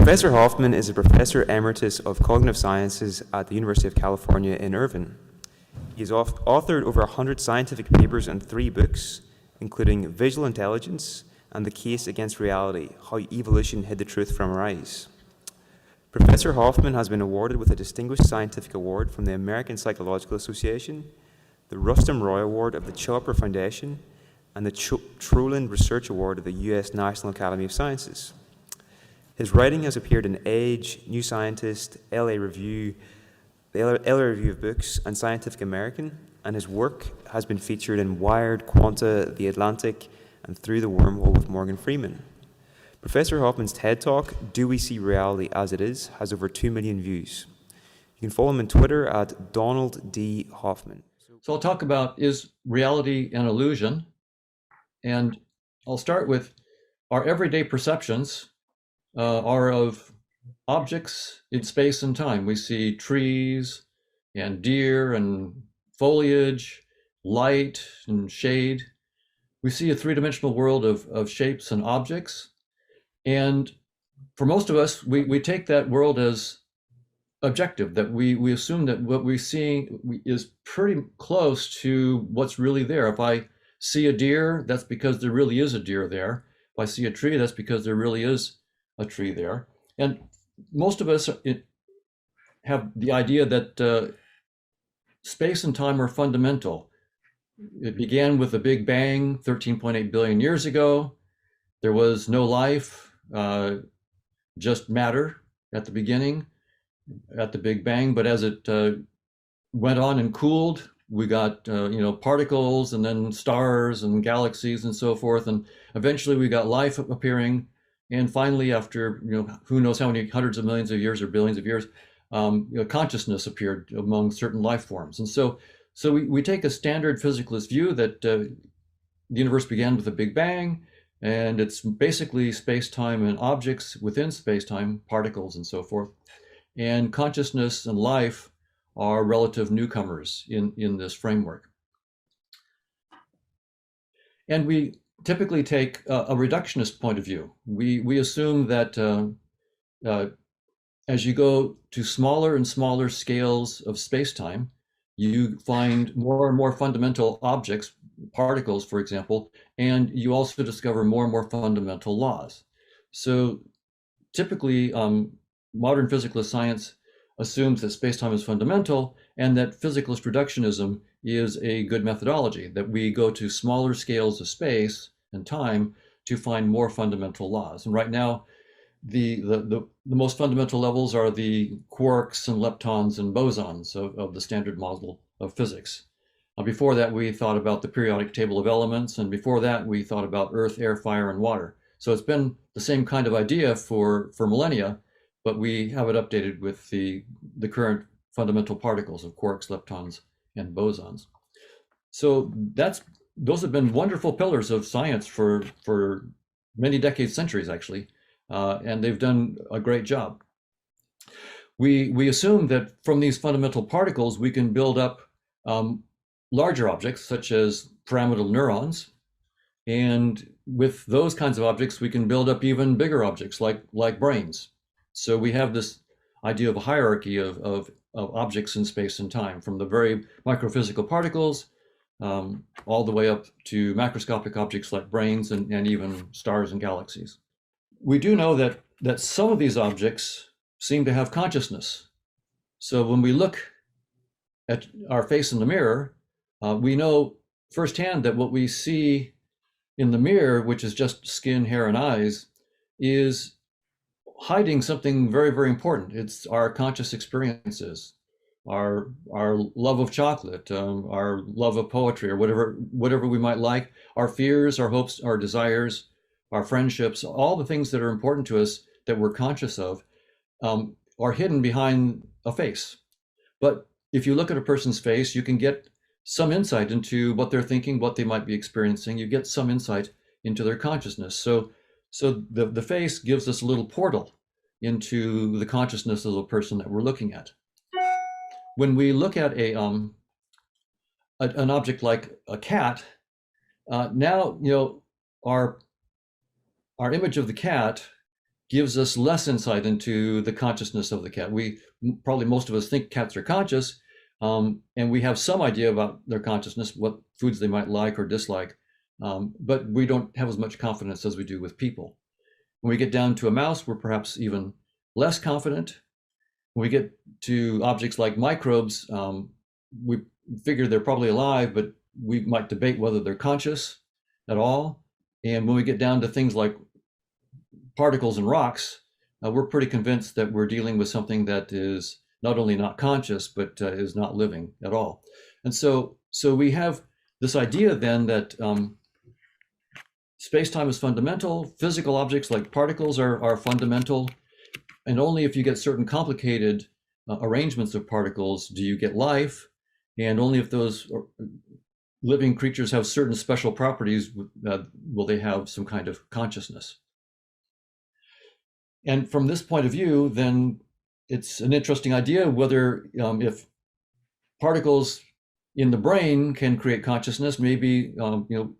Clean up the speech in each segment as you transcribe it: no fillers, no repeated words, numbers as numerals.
Professor Hoffman is a professor emeritus of cognitive sciences at the University of California in Irvine. He has authored over 100 scientific papers and 3 books, including Visual Intelligence and The Case Against Reality: How Evolution Hid the Truth from Our Eyes. Professor Hoffman has been awarded with a Distinguished Scientific Award from the American Psychological Association, the Rustum Roy Award of the Chopra Foundation, and the Troland Research Award of the U.S. National Academy of Sciences. His writing has appeared in Age, New Scientist, LA Review, the LA Review of Books, and Scientific American, and his work has been featured in Wired, Quanta, The Atlantic, and Through the Wormhole with Morgan Freeman. Professor Hoffman's TED Talk, Do We See Reality as It Is?, has over 2 million views. You can follow him on Twitter at Donald D. Hoffman. So I'll talk about, is reality an illusion? And I'll start with our everyday perceptions are of objects in space and time. We see trees and deer and foliage, light and shade. We see a three-dimensional world of shapes and objects. And for most of us, we take that world as objective, that we assume that what we see is pretty close to what's really there. If I see a deer, that's because there really is a deer there. If I see a tree, that's because there really is a tree there. And most of us have the idea that space and time are fundamental. It began with the Big Bang 13.8 billion years ago. There was no life, just matter at the beginning, at the Big Bang. But as it went on and cooled, we got particles, and then stars and galaxies and so forth. And eventually we got life appearing. And finally, after who knows how many hundreds of millions of years or billions of years, consciousness appeared among certain life forms. And so we take a standard physicalist view that the universe began with a Big Bang, and it's basically space-time and objects within space-time, particles and so forth. And consciousness and life are relative newcomers in this framework. And we typically take a reductionist point of view. We assume that as you go to smaller and smaller scales of space-time, you find more and more fundamental objects, particles, for example, and you also discover more and more fundamental laws. So typically, modern physicalist science assumes that space-time is fundamental and that physicalist reductionism is a good methodology, that we go to smaller scales of space and time to find more fundamental laws. And right now, the most fundamental levels are the quarks and leptons and bosons of the standard model of physics. Before that, we thought about the periodic table of elements, and before that, we thought about earth, air, fire, and water. So it's been the same kind of idea for millennia, but we have it updated with the current fundamental particles of quarks, leptons, and bosons. So those have been wonderful pillars of science for many decades, centuries actually, and they've done a great job. We assume that from these fundamental particles we can build up larger objects such as pyramidal neurons, and with those kinds of objects we can build up even bigger objects like brains. So we have this idea of a hierarchy of objects in space and time, from the very microphysical particles all the way up to macroscopic objects like brains and even stars and galaxies. We do know that some of these objects seem to have consciousness. So when we look at our face in the mirror, we know firsthand that what we see in the mirror, which is just skin, hair, and eyes, is hiding something very, very important. It's our conscious experiences, our love of chocolate, our love of poetry, or whatever we might like, our fears, our hopes, our desires, our friendships, all the things that are important to us that we're conscious of are hidden behind a face. But if you look at a person's face, you can get some insight into what they're thinking, what they might be experiencing. You get some insight into their consciousness. So the face gives us a little portal into the consciousness of the person that we're looking at. When we look at an object like a cat, now our image of the cat gives us less insight into the consciousness of the cat. Probably most of us think cats are conscious, and we have some idea about their consciousness, what foods they might like or dislike, but we don't have as much confidence as we do with people. When we get down to a mouse, we're perhaps even less confident. When we get to objects like microbes, we figure they're probably alive, but we might debate whether they're conscious at all. And when we get down to things like particles and rocks, we're pretty convinced that we're dealing with something that is not only not conscious, but is not living at all. And so we have this idea then that space-time is fundamental, physical objects like particles are fundamental, and only if you get certain complicated arrangements of particles do you get life, and only if those living creatures have certain special properties will they have some kind of consciousness. And from this point of view, then it's an interesting idea whether if particles in the brain can create consciousness, maybe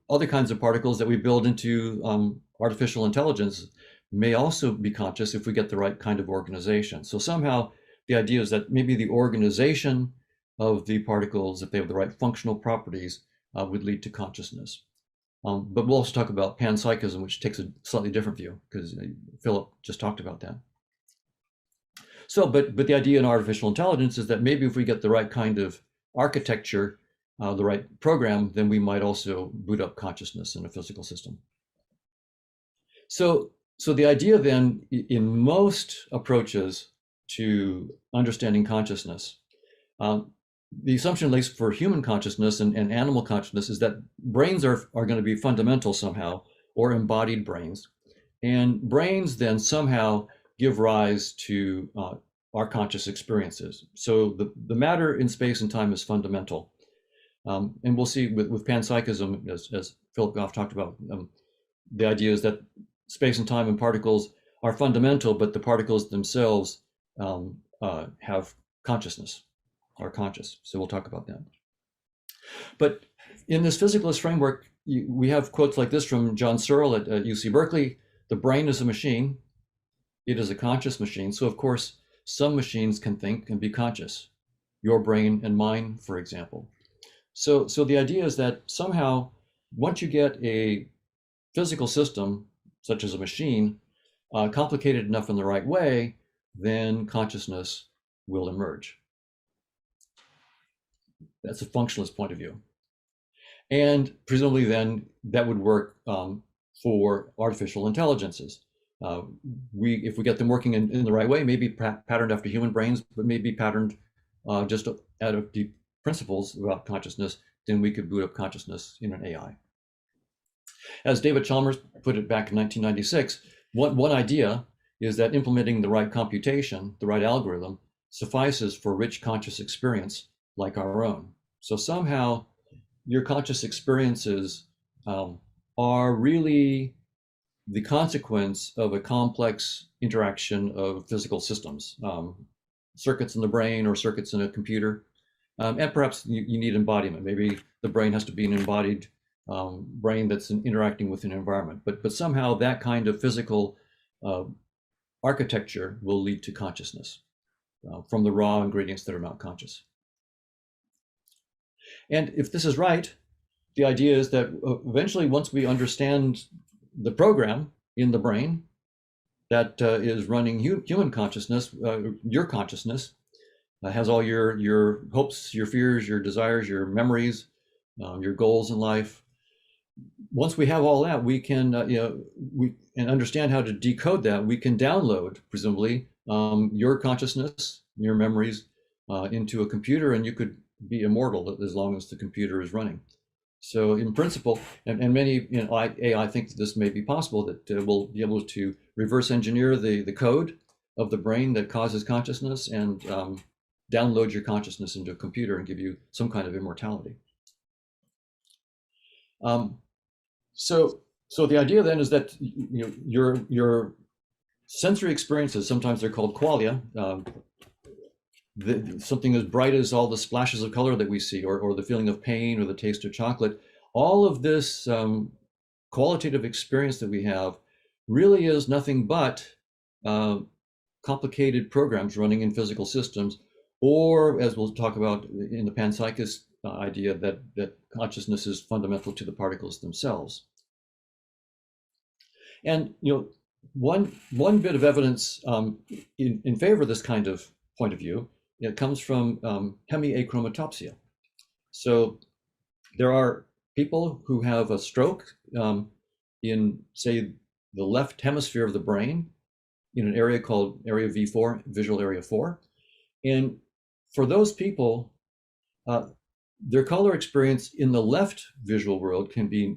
other kinds of particles that we build into artificial intelligence may also be conscious if we get the right kind of organization. So somehow the idea is that maybe the organization of the particles, if they have the right functional properties, would lead to consciousness. But we'll also talk about panpsychism, which takes a slightly different view, because Philip just talked about that. So, but the idea in artificial intelligence is that maybe if we get the right kind of architecture, the right program, then we might also boot up consciousness in a physical system. So the idea then in most approaches to understanding consciousness, the assumption, at least for human consciousness and animal consciousness, is that brains are going to be fundamental somehow, or embodied brains. And brains then somehow give rise to our conscious experiences. So the matter in space and time is fundamental. And we'll see with panpsychism, as Philip Goff talked about, the idea is that space and time and particles are fundamental, but the particles themselves have consciousness, are conscious. So we'll talk about that. But in this physicalist framework, we have quotes like this from John Searle at UC Berkeley: "The brain is a machine. It is a conscious machine. So of course, some machines can think and be conscious. Your brain and mine, for example." So the idea is that somehow, once you get a physical system, such as a machine, complicated enough in the right way, then consciousness will emerge. That's a functionalist point of view. And presumably then that would work for artificial intelligences. If we get them working in the right way, maybe patterned after human brains, but maybe patterned just out of deep principles about consciousness, then we could boot up consciousness in an AI. As David Chalmers put it back in 1996, one idea is that implementing the right computation, the right algorithm, suffices for rich conscious experience like our own. So somehow your conscious experiences are really the consequence of a complex interaction of physical systems, circuits in the brain or circuits in a computer. And perhaps you need embodiment. Maybe the brain has to be an embodied brain that's interacting with an environment. But somehow that kind of physical architecture will lead to consciousness from the raw ingredients that are not conscious. And if this is right, the idea is that eventually, once we understand the program in the brain that is running human consciousness, your consciousness has all your hopes, your fears, your desires, your memories, your goals in life. Once we have all that, we can and understand how to decode that. We can download, presumably, your consciousness, your memories into a computer, and you could be immortal as long as the computer is running. So in principle, and many AI think that this may be possible, that we'll be able to reverse engineer the code of the brain that causes consciousness and download your consciousness into a computer and give you some kind of immortality. So the idea then is that your sensory experiences, sometimes they're called qualia, something as bright as all the splashes of color that we see, or the feeling of pain, or the taste of chocolate, all of this qualitative experience that we have really is nothing but uh, complicated programs running in physical systems, or as we'll talk about in the panpsychist idea, that consciousness is fundamental to the particles themselves. And one bit of evidence in favor of this kind of point of view, it comes from hemiachromatopsia. So there are people who have a stroke in, say, the left hemisphere of the brain, in an area called area V4, visual area 4. And for those people, their color experience in the left visual world can be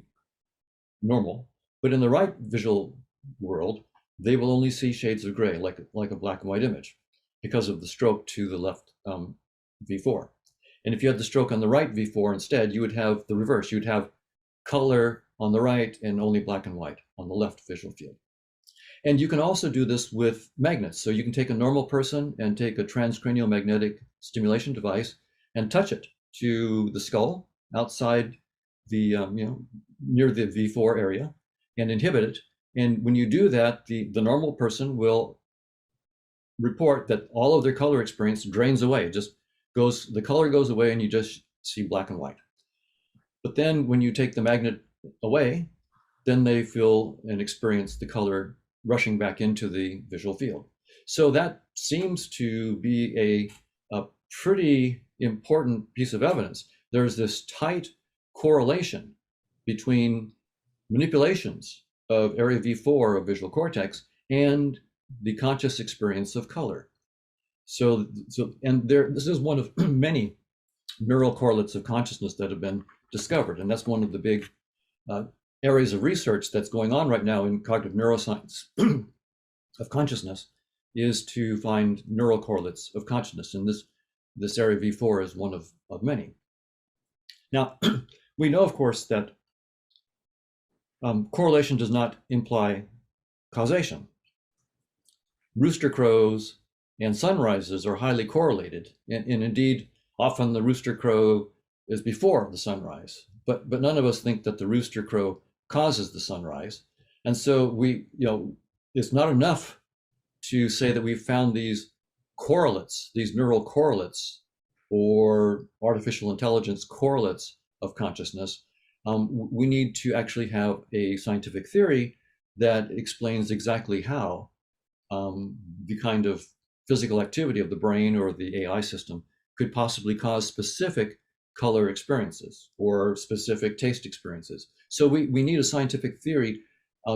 normal, but in the right visual world, they will only see shades of gray, like a black and white image, because of the stroke to the left V4. And if you had the stroke on the right V4 instead, you would have the reverse. You would have color on the right and only black and white on the left visual field. And you can also do this with magnets. So you can take a normal person and take a transcranial magnetic stimulation device and touch it to the skull outside the, near the V4 area, and inhibit it. And when you do that, the normal person will report that all of their color experience drains away. The color goes away and you just see black and white. But then when you take the magnet away, then they feel and experience the color rushing back into the visual field. So that seems to be a pretty important piece of evidence. There's this tight correlation between manipulations of area V4 of visual cortex and the conscious experience of color. This is one of many neural correlates of consciousness that have been discovered, and that's one of the big areas of research that's going on right now in cognitive neuroscience of consciousness, is to find neural correlates of consciousness, and this area V4 is one of many. Now, we know, of course, that correlation does not imply causation. Rooster crows and sunrises are highly correlated, and indeed, often the rooster crow is before the sunrise, but none of us think that the rooster crow causes the sunrise. And so it's not enough to say that we've found these correlates, these neural correlates or artificial intelligence correlates of consciousness. We need to actually have a scientific theory that explains exactly how the kind of physical activity of the brain or the AI system could possibly cause specific color experiences or specific taste experiences. So we need a scientific theory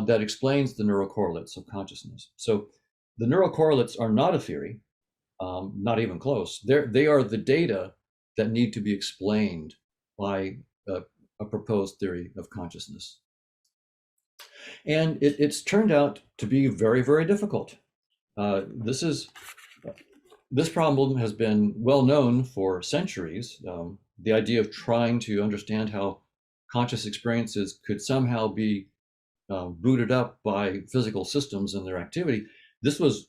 that explains the neural correlates of consciousness. So the neural correlates are not a theory, not even close. They are the data that need to be explained by a proposed theory of consciousness. And it's turned out to be very, very difficult. This problem has been well known for centuries. The idea of trying to understand how conscious experiences could somehow be booted up by physical systems and their activity. This was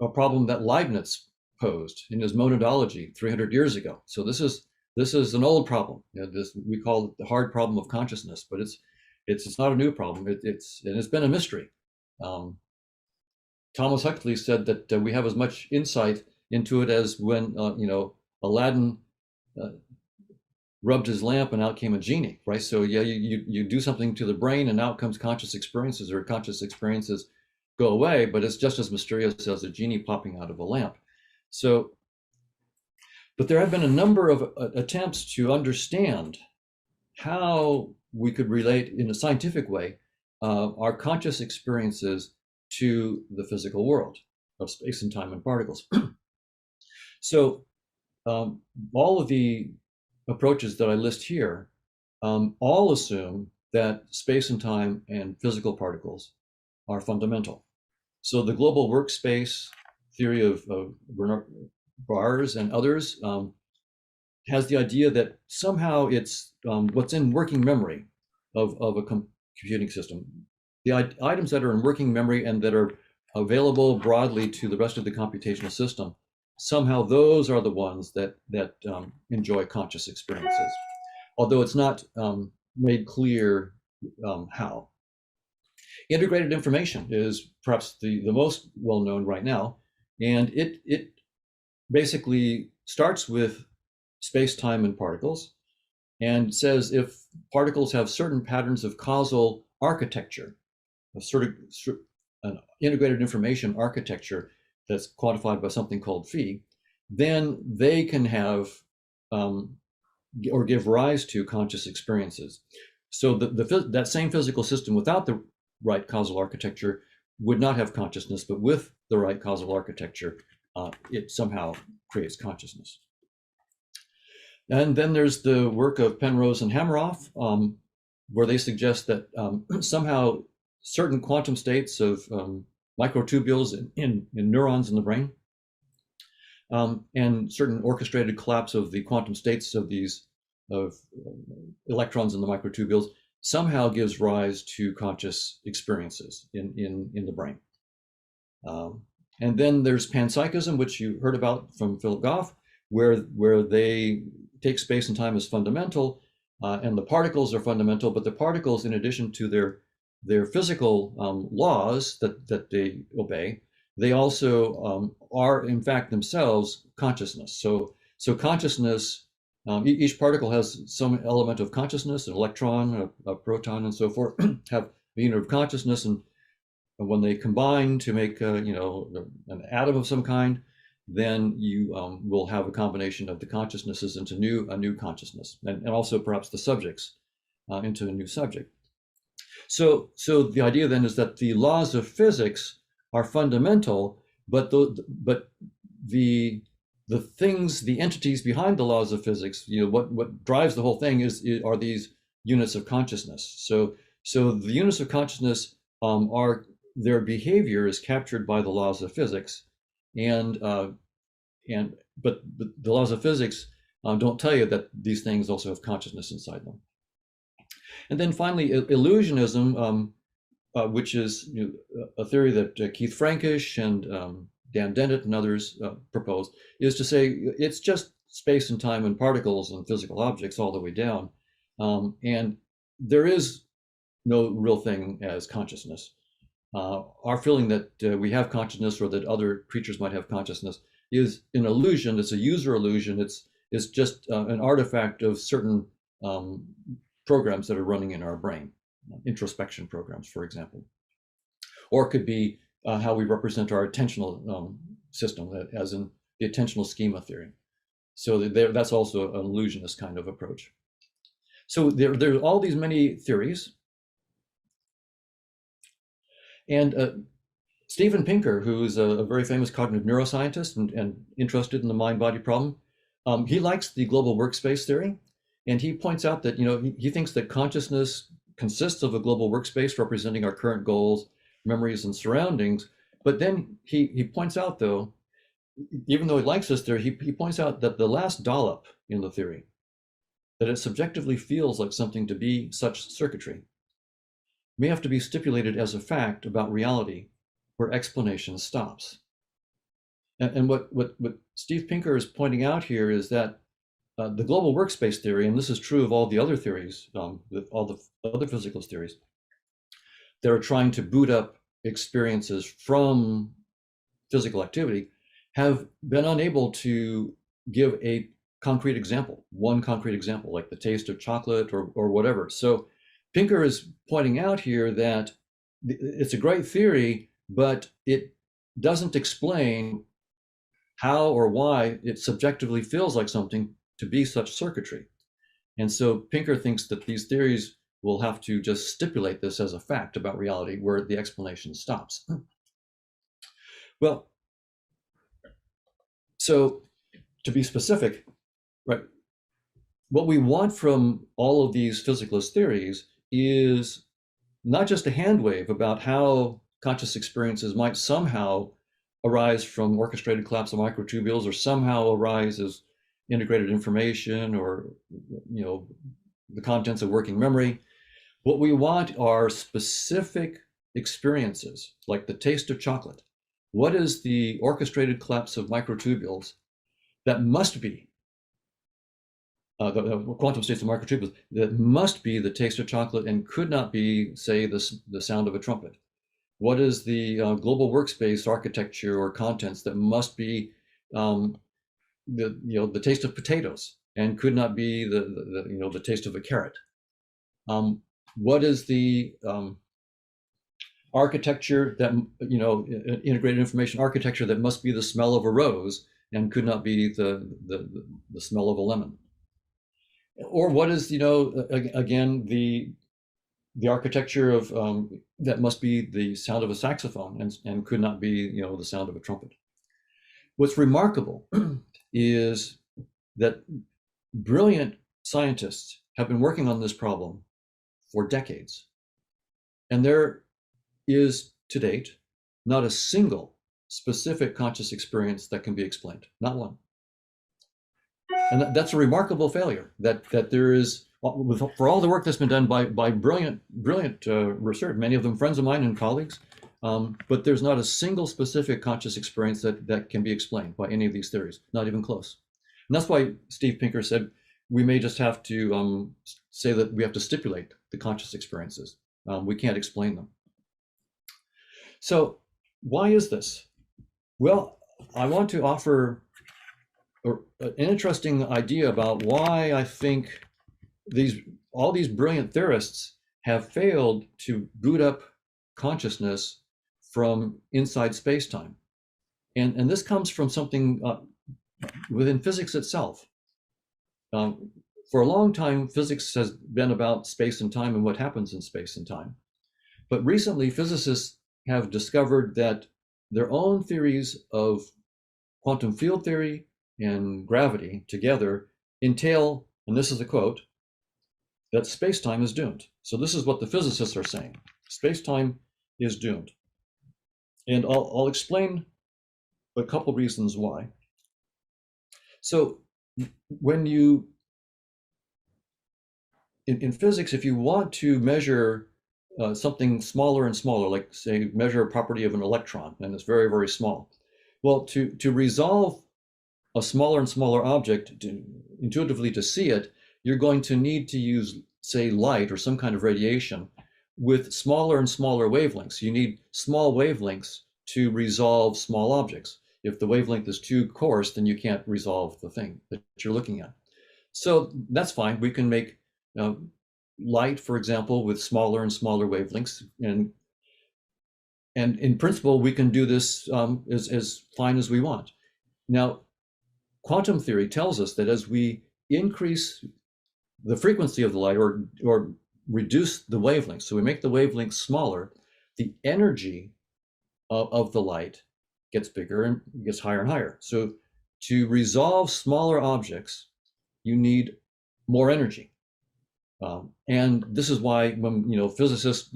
a problem that Leibniz posed in his monadology 300 years ago. So this is an old problem. We call it the hard problem of consciousness, but it's not a new problem. It's been a mystery. Thomas Huxley said that we have as much insight into it as when Aladdin rubbed his lamp and out came a genie, right? So yeah, you do something to the brain and out comes conscious experiences, or conscious experiences go away, but it's just as mysterious as a genie popping out of a lamp. So, but there have been a number of attempts to understand how we could relate in a scientific way our conscious experiences to the physical world of space and time and particles. So all of the approaches that I list here all assume that space and time and physical particles are fundamental. So the global workspace theory of Bernard Bars and others has the idea that somehow it's what's in working memory of a computing system. The items that are in working memory and that are available broadly to the rest of the computational system, somehow those are the ones that enjoy conscious experiences, although it's not made clear how. Integrated information is perhaps the most well-known right now, and it basically starts with space-time and particles and says if particles have certain patterns of causal architecture, a sort of an integrated information architecture that's quantified by something called phi, then they can have or give rise to conscious experiences. So that same physical system without the right causal architecture would not have consciousness, but with the right causal architecture, it somehow creates consciousness. And then there's the work of Penrose and Hameroff, where they suggest that somehow certain quantum states of microtubules in neurons in the brain, and certain orchestrated collapse of the quantum states of these electrons in the microtubules somehow gives rise to conscious experiences in the brain. And then there's panpsychism, which you heard about from Philip Goff, where they take space and time as fundamental, and the particles are fundamental, but the particles, in addition to their physical laws that they obey, they also are in fact themselves consciousness. So consciousness, each particle has some element of consciousness, an electron, a proton, and so forth, have a unit of consciousness, and when they combine to make an atom of some kind, then you will have a combination of the consciousnesses into a new consciousness, and also perhaps the subjects into a new subject. So the idea then is that the laws of physics are fundamental, but the things, the entities behind the laws of physics, what drives the whole thing are these units of consciousness. So the units of consciousness are, their behavior is captured by the laws of physics, but the laws of physics don't tell you that these things also have consciousness inside them. And then finally, illusionism, which is a theory that Keith Frankish and Dan Dennett and others proposed, is to say it's just space and time and particles and physical objects all the way down. And there is no real thing as consciousness. Our feeling that we have consciousness or that other creatures might have consciousness is an illusion. It's a user illusion. It's just an artifact of certain programs that are running in our brain, introspection programs, for example. Or it could be how we represent our attentional system, as in the attentional schema theory. So that's also an illusionist kind of approach. So there are all these many theories. And Steven Pinker, who's a very famous cognitive neuroscientist and interested in the mind-body problem, he likes the global workspace theory. And he points out that, he thinks that consciousness consists of a global workspace representing our current goals, memories, and surroundings. But then he points out, though, even though he likes this theory, he points out that the last dollop in the theory, that it subjectively feels like something to be such circuitry, may have to be stipulated as a fact about reality where explanation stops. And what Steve Pinker is pointing out here is that the global workspace theory, and this is true of all the other theories, all the other physicalist theories, that are trying to boot up experiences from physical activity, have been unable to give a concrete example, one concrete example, like the taste of chocolate or whatever. So Pinker is pointing out here that it's a great theory, but it doesn't explain how or why it subjectively feels like something to be such circuitry. And so Pinker thinks that these theories will have to just stipulate this as a fact about reality where the explanation stops. Well, so to be specific, right, what we want from all of these physicalist theories is not just a hand wave about how conscious experiences might somehow arise from orchestrated collapse of microtubules, or somehow arise as integrated information, or the contents of working memory. What we want are specific experiences, like the taste of chocolate. What is the orchestrated collapse of microtubules that must be the quantum states of microtubules that must be the taste of chocolate and could not be, say, the sound of a trumpet? What is the global workspace architecture or contents that must be the taste of potatoes and could not be the taste of a carrot? What is the architecture that integrated information architecture that must be the smell of a rose and could not be the smell of a lemon? Or what is again the architecture of that must be the sound of a saxophone and could not be the sound of a trumpet? What's remarkable is that brilliant scientists have been working on this problem for decades, and there is to date not a single specific conscious experience that can be explained, not one. And that's a remarkable failure, that there is, for all the work that's been done by brilliant research, many of them friends of mine and colleagues, but there's not a single specific conscious experience that can be explained by any of these theories, not even close. And that's why Steve Pinker said we may just have to say that we have to stipulate the conscious experiences. We can't explain them. So why is this? Well, I want to offer an interesting idea about why I think all these brilliant theorists have failed to boot up consciousness from inside space-time. And this comes from something within physics itself. For a long time, physics has been about space and time and what happens in space and time. But recently, physicists have discovered that their own theories of quantum field theory and gravity together entail, and this is a quote, that space-time is doomed. So this is what the physicists are saying. Space-time is doomed. And I'll explain a couple reasons why. So when you, in physics, if you want to measure something smaller and smaller, like say measure a property of an electron, and it's very, very small. Well, to resolve a smaller and smaller object intuitively to see it, you're going to need to use, say, light or some kind of radiation with smaller and smaller wavelengths. You need small wavelengths to resolve small objects. If the wavelength is too coarse, then you can't resolve the thing that you're looking at. So that's fine. We can make light, for example, with smaller and smaller wavelengths. And in principle, we can do this as fine as we want. Now, quantum theory tells us that as we increase the frequency of the light or reduce the wavelength, so we make the wavelength smaller, the energy of the light gets bigger and gets higher and higher. So to resolve smaller objects, you need more energy. And this is why when physicists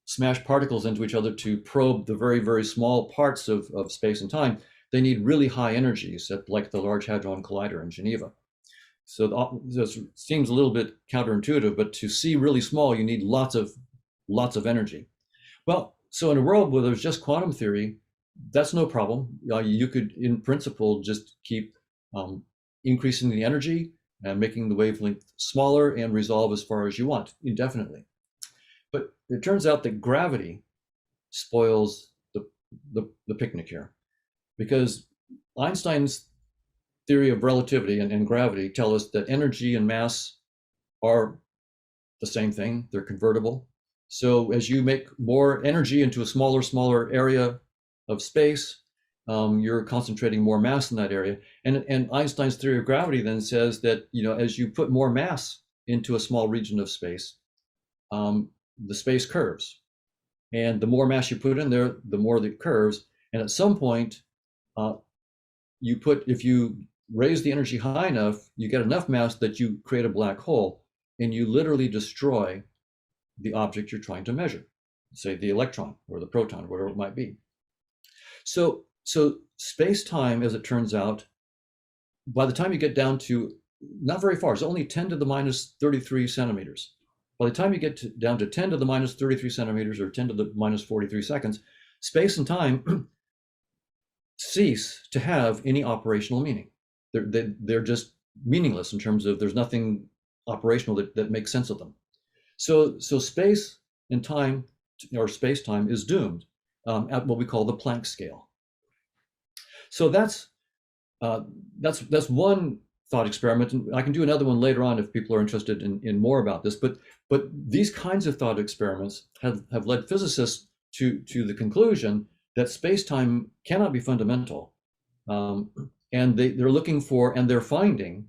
smash particles into each other to probe the very, very small parts of space and time, they need really high energies at like the Large Hadron Collider in Geneva. So this seems a little bit counterintuitive, but to see really small, you need lots of energy. Well, so in a world where there's just quantum theory, that's no problem. You could, in principle, just keep increasing the energy and making the wavelength smaller and resolve as far as you want indefinitely. But it turns out that gravity spoils the picnic here, because Einstein's theory of relativity and gravity tell us that energy and mass are the same thing. They're convertible. So as you make more energy into a smaller area of space, you're concentrating more mass in that area. And Einstein's theory of gravity then says that as you put more mass into a small region of space, the space curves. And the more mass you put in there, the more it curves. And at some point, if you raise the energy high enough, you get enough mass that you create a black hole, and you literally destroy the object you're trying to measure, say the electron or the proton, whatever it might be. So space-time, as it turns out, by the time you get down to not very far, it's only 10 to the minus 33 centimeters. By the time you get down to 10 to the minus 33 centimeters or 10 to the minus 43 seconds, space and time cease to have any operational meaning. They're just meaningless in terms of there's nothing operational that makes sense of them. So space and time, or space-time, is doomed at what we call the Planck scale. So that's one thought experiment, and I can do another one later on if people are interested in more about this. But these kinds of thought experiments have led physicists to the conclusion that space-time cannot be fundamental, and they're looking for, and they're finding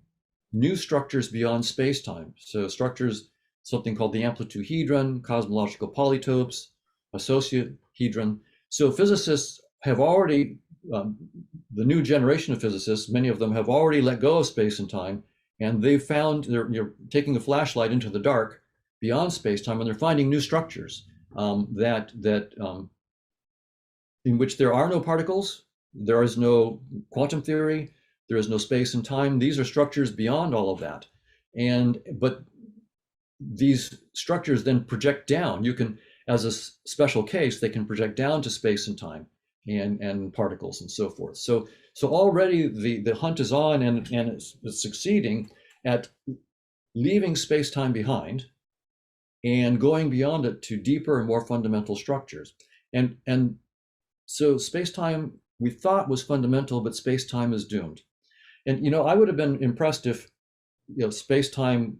new structures beyond space-time. So structures, something called the amplituhedron, cosmological polytopes, associahedron. So physicists have already, the new generation of physicists, many of them have already let go of space and time, and they've found, you're taking a flashlight into the dark beyond space-time, and they're finding new structures in which there are no particles, there is no quantum theory, there is no space and time. These are structures beyond all of that. But these structures then project down. You can, as a special case, they can project down to space and time and particles and so forth. So already the hunt is on, and it's succeeding at leaving space-time behind and going beyond it to deeper and more fundamental structures. And so space-time we thought was fundamental, but space-time is doomed. And I would have been impressed if space-time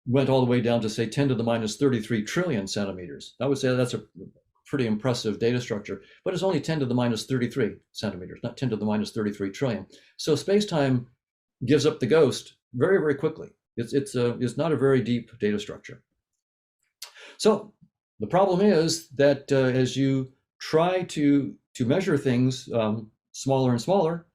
went all the way down to, say, 10 to the minus 33 trillion centimeters. I would say that's a pretty impressive data structure, but it's only 10 to the minus 33 centimeters, not 10 to the minus 33 trillion. So space-time gives up the ghost very, very quickly. It's not a very deep data structure. So the problem is that as you try to measure things smaller and smaller,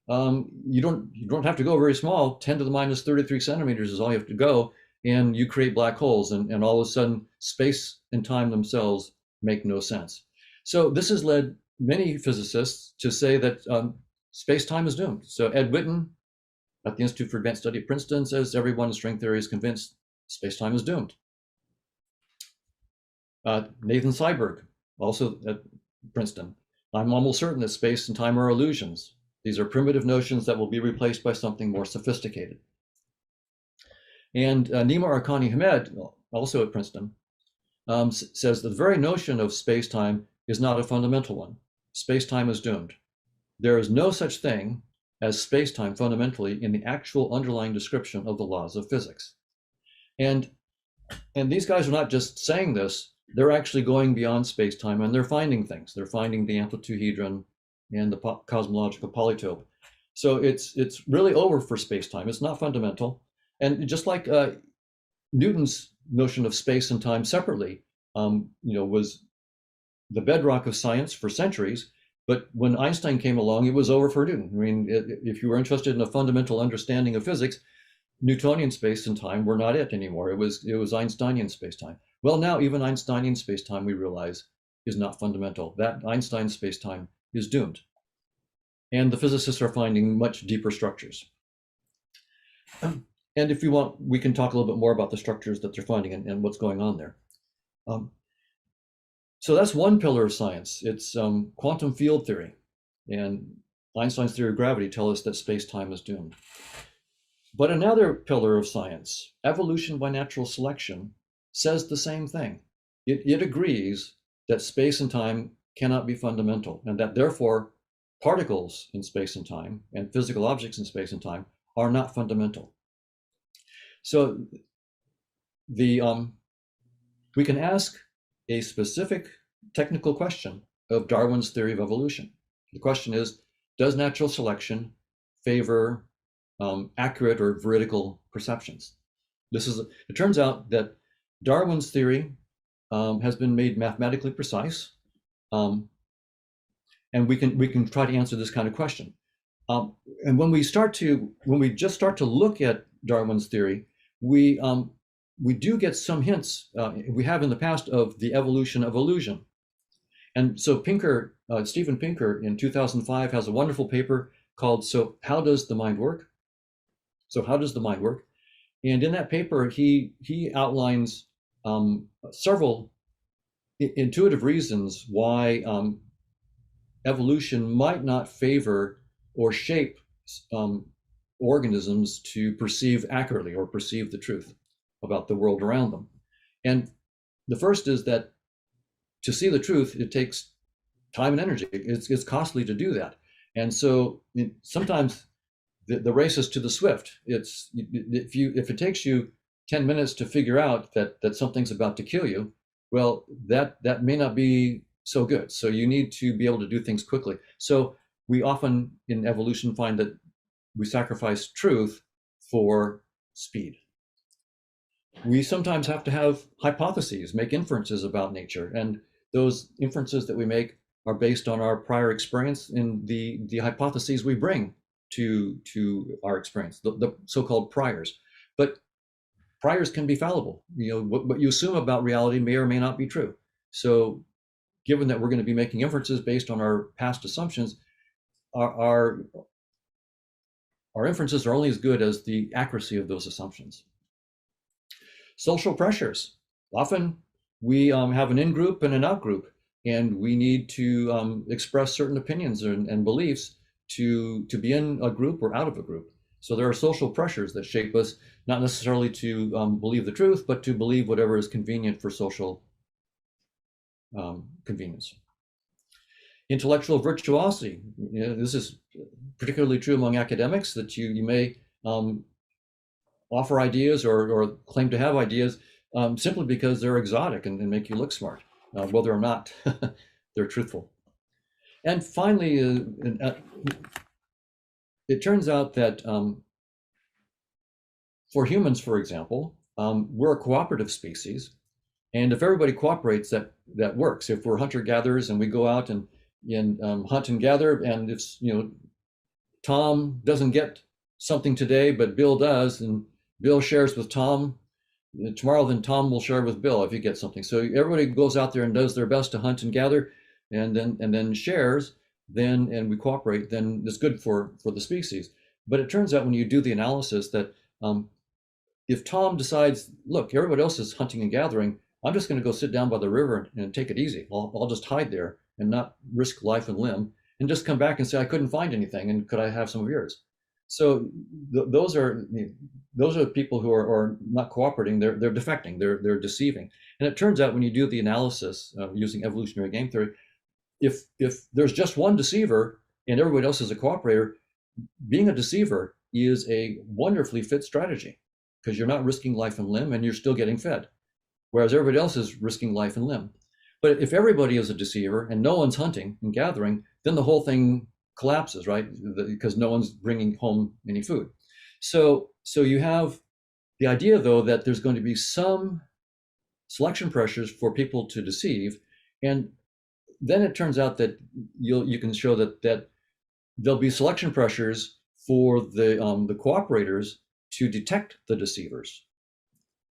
you don't have to go very small. 10 to the minus 33 centimeters is all you have to go, and you create black holes, and all of a sudden space and time themselves make no sense. So this has led many physicists to say that space-time is doomed. So Ed Witten at the Institute for Advanced Study at Princeton says everyone in string theory is convinced space-time is doomed. Nathan Seiberg, also at Princeton, I'm almost certain that space and time are illusions. These are primitive notions that will be replaced by something more sophisticated. And Nima Arkani Hamed, also at Princeton, says the very notion of space-time is not a fundamental one. Space-time is doomed. There is no such thing as space-time fundamentally in the actual underlying description of the laws of physics. And these guys are not just saying this, they're actually going beyond space-time, and they're finding things. They're finding the amplituhedron and the cosmological polytope. So it's really over for space-time. It's not fundamental. And just like Newton's notion of space and time separately, was the bedrock of science for centuries. But when Einstein came along, it was over for Newton. I mean, if you were interested in a fundamental understanding of physics, Newtonian space and time were not it anymore. It was Einsteinian space-time. Well, now even Einsteinian space-time, we realize, is not fundamental. That Einstein space-time is doomed. And the physicists are finding much deeper structures. And if you want, we can talk a little bit more about the structures that they're finding and what's going on there. So that's one pillar of science. It's quantum field theory. And Einstein's theory of gravity tell us that space-time is doomed. But another pillar of science, evolution by natural selection, says the same thing. It agrees that space and time cannot be fundamental, and that therefore particles in space and time and physical objects in space and time are not fundamental. So we can ask a specific technical question of Darwin's theory of evolution. The question is, does natural selection favor accurate or veridical perceptions? It turns out that Darwin's theory has been made mathematically precise, and we can try to answer this kind of question. And when we just start to look at Darwin's theory, we do get some hints we have in the past of the evolution of illusion. And so Steven Pinker in 2005 has a wonderful paper called "So How Does the Mind Work?" So how does the mind work? And in that paper, he outlines several intuitive reasons why evolution might not favor or shape organisms to perceive accurately or perceive the truth about the world around them. And the first is that to see the truth, it takes time and energy. It's costly to do that. And so sometimes the race is to the swift. It's if it takes you 10 minutes to figure out that something's about to kill you, well, that may not be so good. So you need to be able to do things quickly. So we often in evolution find that we sacrifice truth for speed. We sometimes have to have hypotheses, make inferences about nature, and those inferences that we make are based on our prior experience in the hypotheses we bring to our experience, the so-called priors. But priors can be fallible. You know, what you assume about reality may or may not be true. So given that we're going to be making inferences based on our past assumptions, our inferences are only as good as the accuracy of those assumptions. Social pressures. Often we have an in-group and an out-group, and we need to express certain opinions and beliefs to be in a group or out of a group. So there are social pressures that shape us, not necessarily to believe the truth, but to believe whatever is convenient for social convenience. Intellectual virtuosity. You know, this is particularly true among academics, that you may offer ideas or claim to have ideas simply because they're exotic and make you look smart, whether or not they're truthful. And finally, it turns out that for humans, for example, we're a cooperative species. And if everybody cooperates, that works. If we're hunter-gatherers and we go out and hunt and gather, and if Tom doesn't get something today, but Bill does, and Bill shares with Tom tomorrow, then Tom will share with Bill if he gets something. So everybody goes out there and does their best to hunt and gather, and then shares, and we cooperate, then it's good for the species. But it turns out when you do the analysis that if Tom decides, look, everybody else is hunting and gathering, I'm just going to go sit down by the river and take it easy. I'll just hide there and not risk life and limb, and just come back and say I couldn't find anything, and could I have some of yours? So those are people who are not cooperating. They're defecting. They're deceiving. And it turns out when you do the analysis using evolutionary game theory, if there's just one deceiver and everybody else is a cooperator, being a deceiver is a wonderfully fit strategy, because you're not risking life and limb and you're still getting fed, whereas everybody else is risking life and limb. But if everybody is a deceiver and no one's hunting and gathering, then the whole thing collapses, right? Because no one's bringing home any food. So you have the idea, though, that there's going to be some selection pressures for people to deceive, and then it turns out that you can show that there'll be selection pressures for the cooperators to detect the deceivers,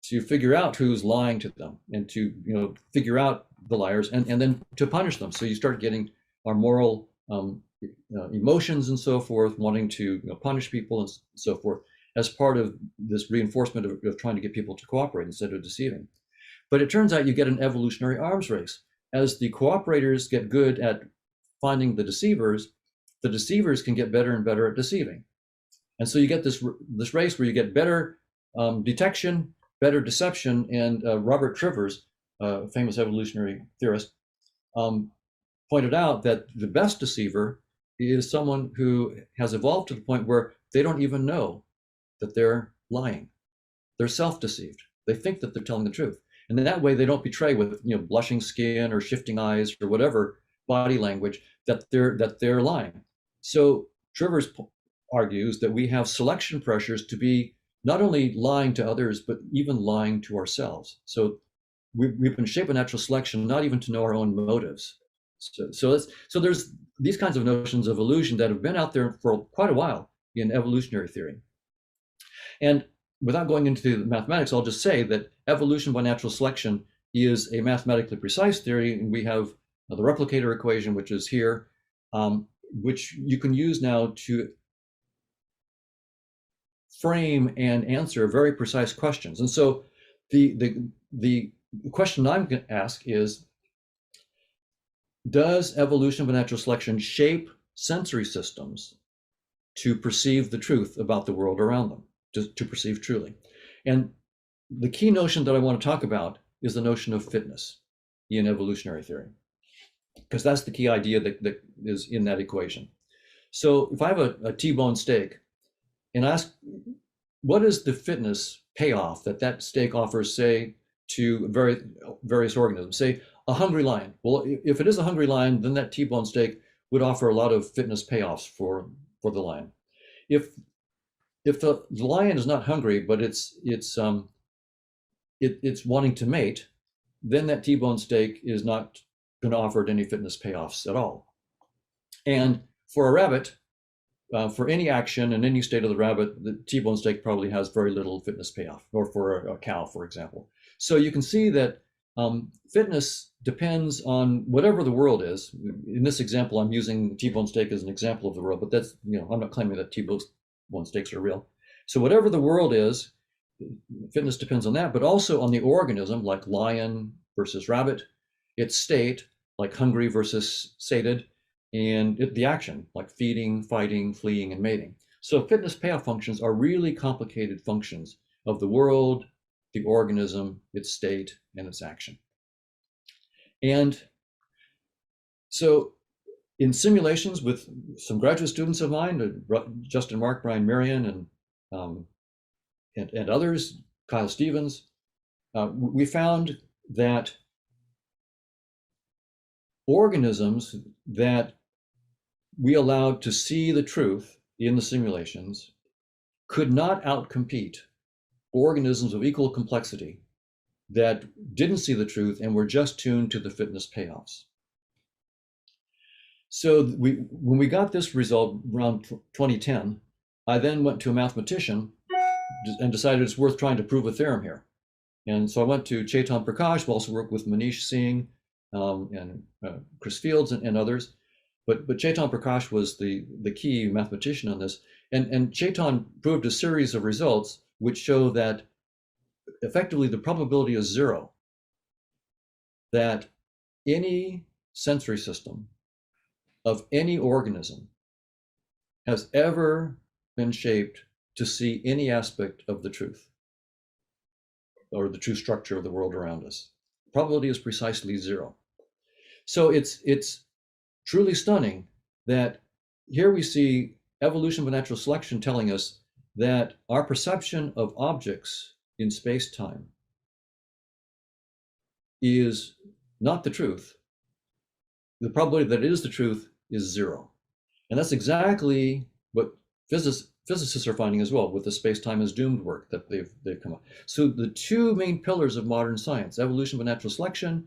to figure out who's lying to them, and to figure out the liars, and then to punish them. So you start getting our moral emotions and so forth, wanting to punish people and so forth, as part of this reinforcement of trying to get people to cooperate instead of deceiving. But it turns out you get an evolutionary arms race. As the cooperators get good at finding the deceivers can get better and better at deceiving. And so you get this race where you get better detection, better deception. And Robert Trivers, a famous evolutionary theorist, pointed out that the best deceiver is someone who has evolved to the point where they don't even know that they're lying. They're self-deceived. They think that they're telling the truth. And in that way, they don't betray with blushing skin or shifting eyes or whatever body language that they're lying. So Trivers argues that we have selection pressures to be not only lying to others, but even lying to ourselves. So we've been shaped by natural selection, not even to know our own motives. So there's these kinds of notions of illusion that have been out there for quite a while in evolutionary theory. And without going into the mathematics, I'll just say that evolution by natural selection is a mathematically precise theory, and we have the replicator equation, which is here, which you can use now to frame and answer very precise questions. And so the question I'm going to ask is, does evolution by natural selection shape sensory systems to perceive the truth about the world around them, to perceive truly. And the key notion that I want to talk about is the notion of fitness in evolutionary theory, because that's the key idea that is in that equation. So if I have a T-bone steak and ask, what is the fitness payoff that steak offers, say, to various organisms? Say, a hungry lion. Well, if it is a hungry lion, then that T-bone steak would offer a lot of fitness payoffs for the lion. If the lion is not hungry, but it's wanting to mate, then that T-bone steak is not going to offer any fitness payoffs at all. And for a rabbit, for any action in any state of the rabbit, the T-bone steak probably has very little fitness payoff, or for a cow, for example. So you can see that fitness depends on whatever the world is. In this example, I'm using T-bone steak as an example of the world, but that's, I'm not claiming that T-bone steaks are real. So whatever the world is, fitness depends on that, but also on the organism, like lion versus rabbit, its state, like hungry versus sated, and the action, like feeding, fighting, fleeing, and mating. So fitness payoff functions are really complicated functions of the world, the organism, its state, and its action. And so in simulations with some graduate students of mine, Justin Mark, Brian Marion, and others, Kyle Stevens, we found that organisms that we allowed to see the truth in the simulations could not outcompete organisms of equal complexity that didn't see the truth and were just tuned to the fitness payoffs. So when we got this result around 2010, I then went to a mathematician and decided it's worth trying to prove a theorem here. And so I went to Chetan Prakash, who also worked with Manish Singh and Chris Fields and others. But Chetan Prakash was the key mathematician on this. And Chetan proved a series of results which show that effectively the probability is zero that any sensory system of any organism has ever been shaped to see any aspect of the truth or the true structure of the world around us. Probability is precisely zero. So it's truly stunning that here we see evolution by natural selection telling us that our perception of objects in space-time is not the truth. The probability that it is the truth is zero. And that's exactly what physicists are finding as well with the space-time is doomed work that they've come up. So the two main pillars of modern science, evolution by natural selection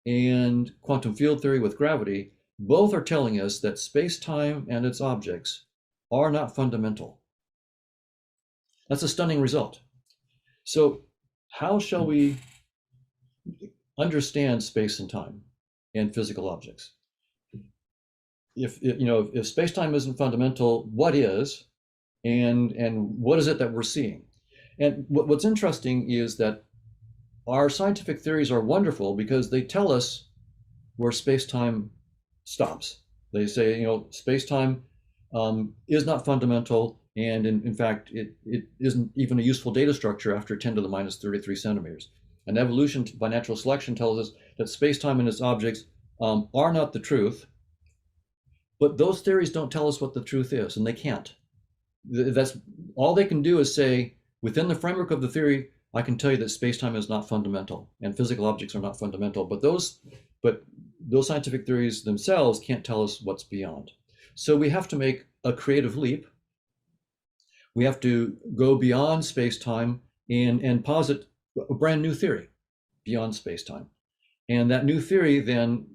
and quantum field theory with gravity, both are telling us that space-time and its objects are not fundamental. That's a stunning result. So how shall we understand space and time and physical objects? If space-time isn't fundamental, what is, and what is it that we're seeing? And what's interesting is that our scientific theories are wonderful because they tell us where space-time stops. They say, space-time is not fundamental, and in fact, it isn't even a useful data structure after 10 to the minus 33 centimeters. And evolution by natural selection tells us that space-time and its objects are not the truth, but those theories don't tell us what the truth is, and they can't. That's all they can do is say, within the framework of the theory, I can tell you that space-time is not fundamental and physical objects are not fundamental, but those scientific theories themselves can't tell us what's beyond. So we have to make a creative leap. We have to go beyond space-time and posit a brand new theory beyond space-time. And that new theory then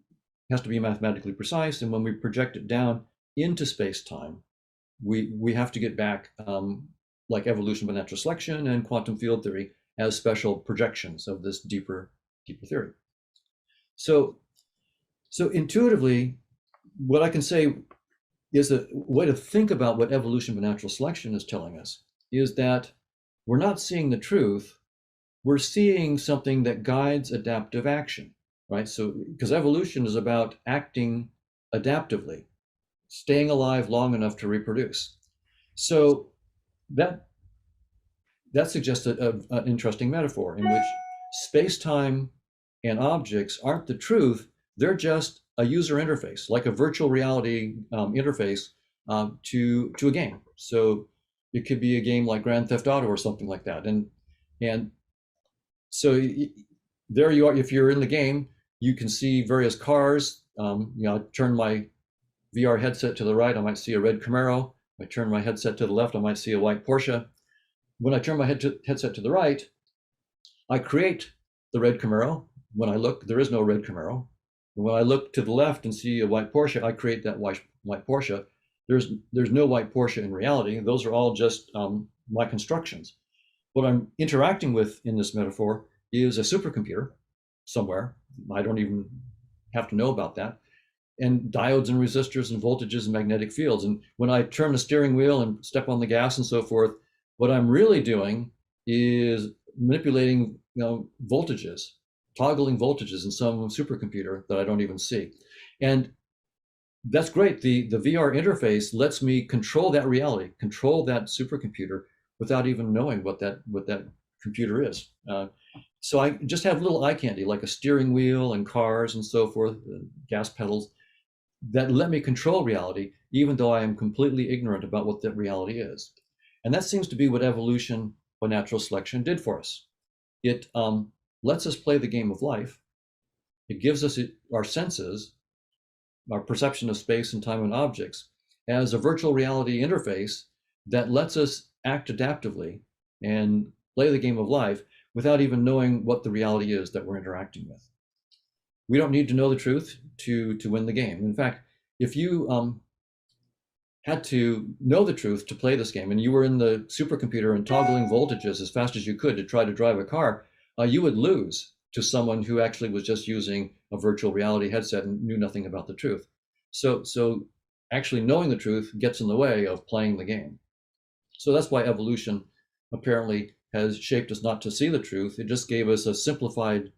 has to be mathematically precise. And when we project it down into space-time, we have to get back, like evolution by natural selection and quantum field theory, as special projections of this deeper theory. So intuitively, what I can say is a way to think about what evolution by natural selection is telling us is that we're not seeing the truth, we're seeing something that guides adaptive action, right? So, because evolution is about acting adaptively, staying alive long enough to reproduce. So that suggests an interesting metaphor in which space-time and objects aren't the truth, they're just a user interface, like a virtual reality interface to a game. So it could be a game like Grand Theft Auto or something like that. And so there you are. If you're in the game, you can see various cars. I turn my VR headset to the right, I might see a red Camaro. If I turn my headset to the left, I might see a white Porsche. When I turn my headset to the right, I create the red Camaro. When I look, there is no red Camaro. And when I look to the left and see a white Porsche, I create that white Porsche. There's no white Porsche in reality. Those are all just my constructions. What I'm interacting with in this metaphor is a supercomputer somewhere. I don't even have to know about that. And diodes and resistors and voltages and magnetic fields. And when I turn the steering wheel and step on the gas and so forth, what I'm really doing is manipulating, voltages, toggling voltages in some supercomputer that I don't even see. And that's great. The VR interface lets me control that reality, control that supercomputer without even knowing what that computer is. So I just have little eye candy like a steering wheel and cars and so forth, gas pedals that let me control reality, even though I am completely ignorant about what that reality is. And that seems to be what evolution by natural selection did for us. It lets us play the game of life. It gives us our senses, our perception of space and time and objects, as a virtual reality interface that lets us act adaptively and play the game of life without even knowing what the reality is that we're interacting with. We don't need to know the truth to win the game. In fact, if you had to know the truth to play this game and you were in the supercomputer and toggling voltages as fast as you could to try to drive a car, you would lose to someone who actually was just using a virtual reality headset and knew nothing about the truth. So actually knowing the truth gets in the way of playing the game. So that's why evolution apparently has shaped us not to see the truth. It just gave us a simplified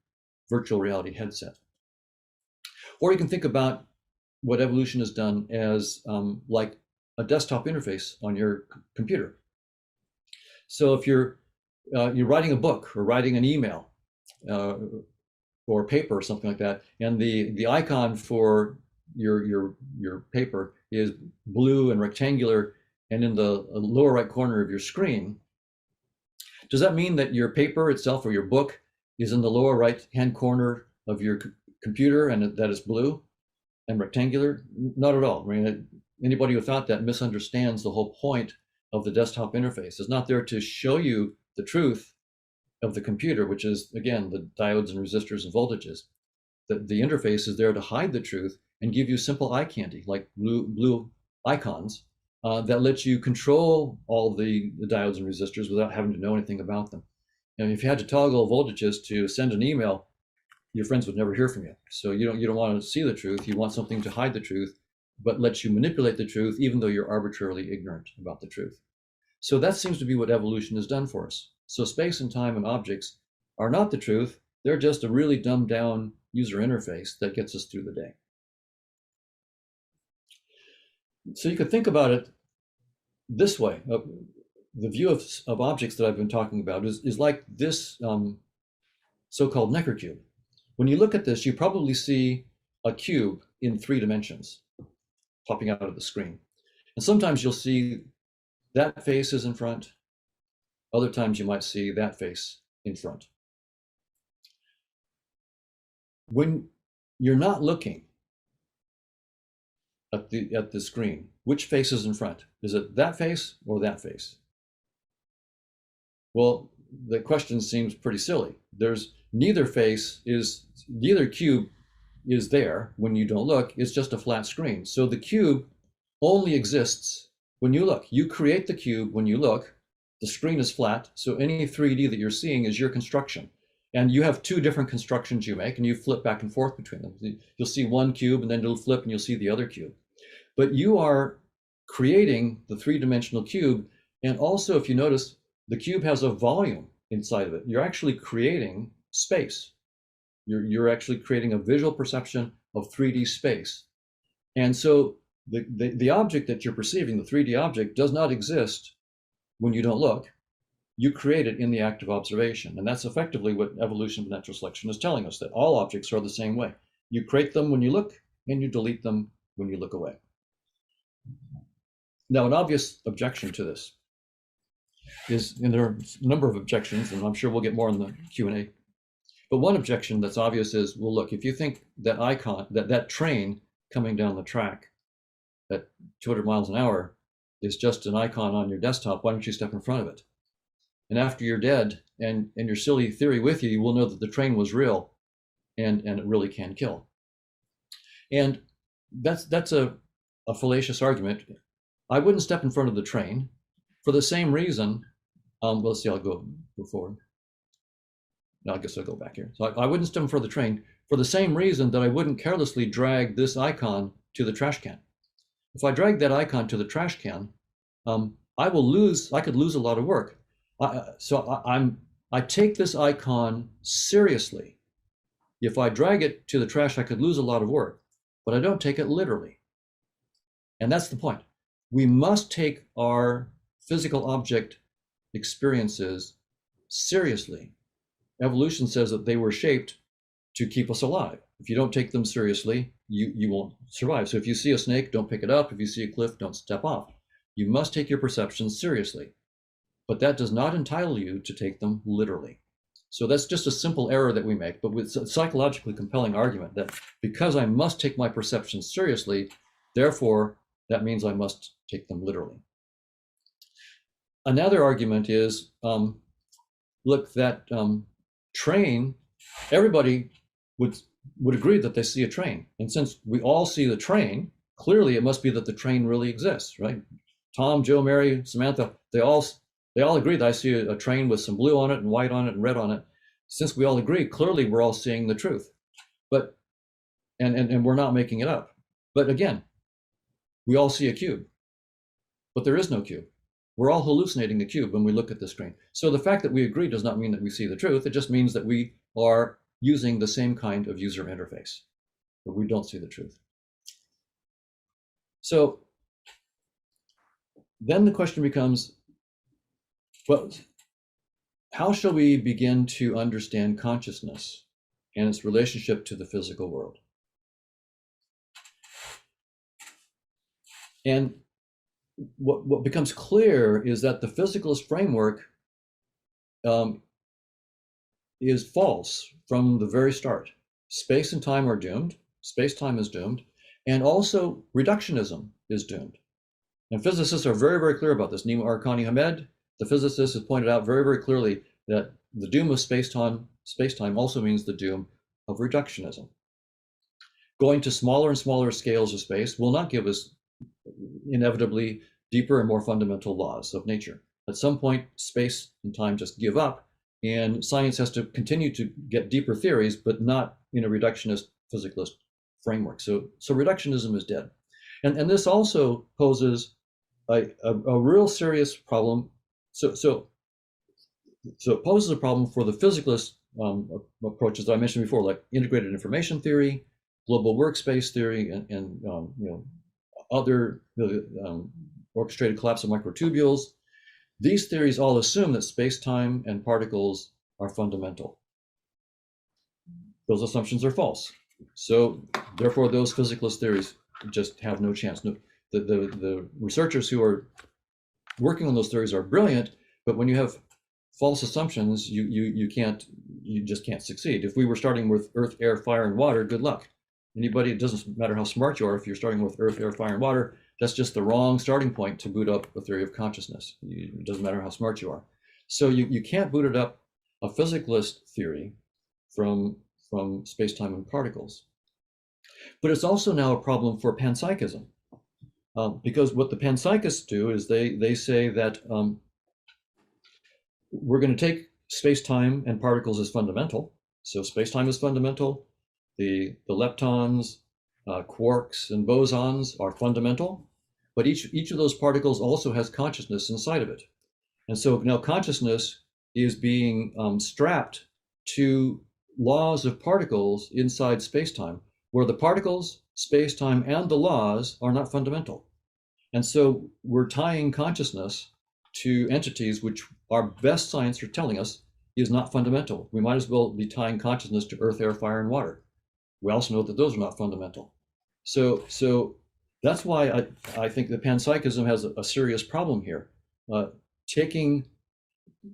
virtual reality headset. Or you can think about what evolution has done as like a desktop interface on your computer. So if you're writing a book or writing an email or paper or something like that, and the icon for your paper is blue and rectangular and in the lower right corner of your screen, does that mean that your paper itself or your book is in the lower right hand corner of your computer and that is blue and rectangular? Not at all. I mean, anybody who thought that misunderstands the whole point of the desktop interface. It's not there to show you the truth of the computer, which is, again, the diodes and resistors and voltages. The interface is there to hide the truth and give you simple eye candy, like blue icons that let you control all the diodes and resistors without having to know anything about them. And if you had to toggle voltages to send an email, your friends would never hear from you. So you don't want to see the truth. You want something to hide the truth, but lets you manipulate the truth, even though you're arbitrarily ignorant about the truth. So that seems to be what evolution has done for us. So space and time and objects are not the truth. They're just a really dumbed down user interface that gets us through the day. So you could think about it this way. The view of objects that I've been talking about is like this so-called Necker cube. When you look at this, you probably see a cube in 3 dimensions popping out of the screen. And sometimes you'll see that face is in front. Other times you might see that face in front. When you're not looking at the screen, which face is in front? Is it that face or that face? Well, the question seems pretty silly. There's neither cube is there when you don't look. It's just a flat screen. So the cube only exists when you look. You create the cube when you look. The screen is flat, so any 3D that you're seeing is your construction. And you have 2 different constructions you make, and you flip back and forth between them. You'll see one cube, and then it'll flip, and you'll see the other cube. But you are creating the 3-dimensional cube, and also, if you notice, the cube has a volume inside of it. You're actually creating space. You're actually creating a visual perception of 3D space. And so the object that you're perceiving, the 3D object, does not exist when you don't look. You create it in the act of observation. And that's effectively what evolution of natural selection is telling us, that all objects are the same way. You create them when you look, and you delete them when you look away. Now, an obvious objection to this is, and there are a number of objections, and I'm sure we'll get more in the Q&A, but one objection that's obvious is, well, look, if you think that icon, that train coming down the track at 200 miles an hour is just an icon on your desktop, why don't you step in front of it? And after you're dead and your silly theory with you, you will know that the train was real and it really can kill. And that's a fallacious argument. I wouldn't step in front of the train for the same reason. Let's see, I'll go forward. No, I guess I'll go back here. So I wouldn't step in front of the train for the same reason that I wouldn't carelessly drag this icon to the trash can. If I drag that icon to the trash can, I could lose a lot of work. I take this icon seriously. If I drag it to the trash, I could lose a lot of work, but I don't take it literally. And that's the point. We must take our physical object experiences seriously. Evolution says that they were shaped to keep us alive. If you don't take them seriously, you won't survive. So if you see a snake, don't pick it up. If you see a cliff, don't step off. You must take your perceptions seriously, but that does not entitle you to take them literally. So that's just a simple error that we make, but with a psychologically compelling argument that because I must take my perceptions seriously, therefore that means I must take them literally. Another argument is, look, that train, everybody would agree that they see a train. And since we all see the train, clearly it must be that the train really exists, right? Tom, Joe, Mary, Samantha, they all agree that I see a train with some blue on it and white on it and red on it. Since we all agree, clearly we're all seeing the truth. But, and we're not making it up. But again, we all see a cube, but there is no cube. We're all hallucinating the cube when we look at the screen. So the fact that we agree does not mean that we see the truth. It just means that we are using the same kind of user interface, but we don't see the truth. So then the question becomes, well, how shall we begin to understand consciousness and its relationship to the physical world? And what becomes clear is that the physicalist framework is false from the very start. Space and time are doomed. Space-time is doomed. And also reductionism is doomed. And physicists are very, very clear about this. Nima Arkani Hamed, the physicist, has pointed out very, very clearly that the doom of space-time also means the doom of reductionism. Going to smaller and smaller scales of space will not give us inevitably deeper and more fundamental laws of nature. At some point, space and time just give up, and science has to continue to get deeper theories, but not in a reductionist physicalist framework. So reductionism is dead. And this also poses a real serious problem. So it poses a problem for the physicalist approaches that I mentioned before, like integrated information theory, global workspace theory, and other orchestrated collapse of microtubules. These theories all assume that space-time and particles are fundamental. Those assumptions are false. So therefore, those physicalist theories just have no chance. No, the researchers who are working on those theories are brilliant, but when you have false assumptions, you just can't succeed. If we were starting with earth, air, fire, and water, good luck. Anybody, it doesn't matter how smart you are, if you're starting with earth, air, fire, and water, that's just the wrong starting point to boot up a theory of consciousness. It doesn't matter how smart you are. So you can't boot it up a physicalist theory from space-time and particles. But it's also now a problem for panpsychism, because what the panpsychists do is they say that we're going to take space-time and particles as fundamental. So space-time is fundamental. The leptons, quarks, and bosons are fundamental, but each of those particles also has consciousness inside of it. And so now consciousness is being strapped to laws of particles inside space-time, where the particles, space-time, and the laws are not fundamental. And so we're tying consciousness to entities which our best science are telling us is not fundamental. We might as well be tying consciousness to earth, air, fire, and water. We also know that those are not fundamental. So that's why I think that panpsychism has a serious problem here. Taking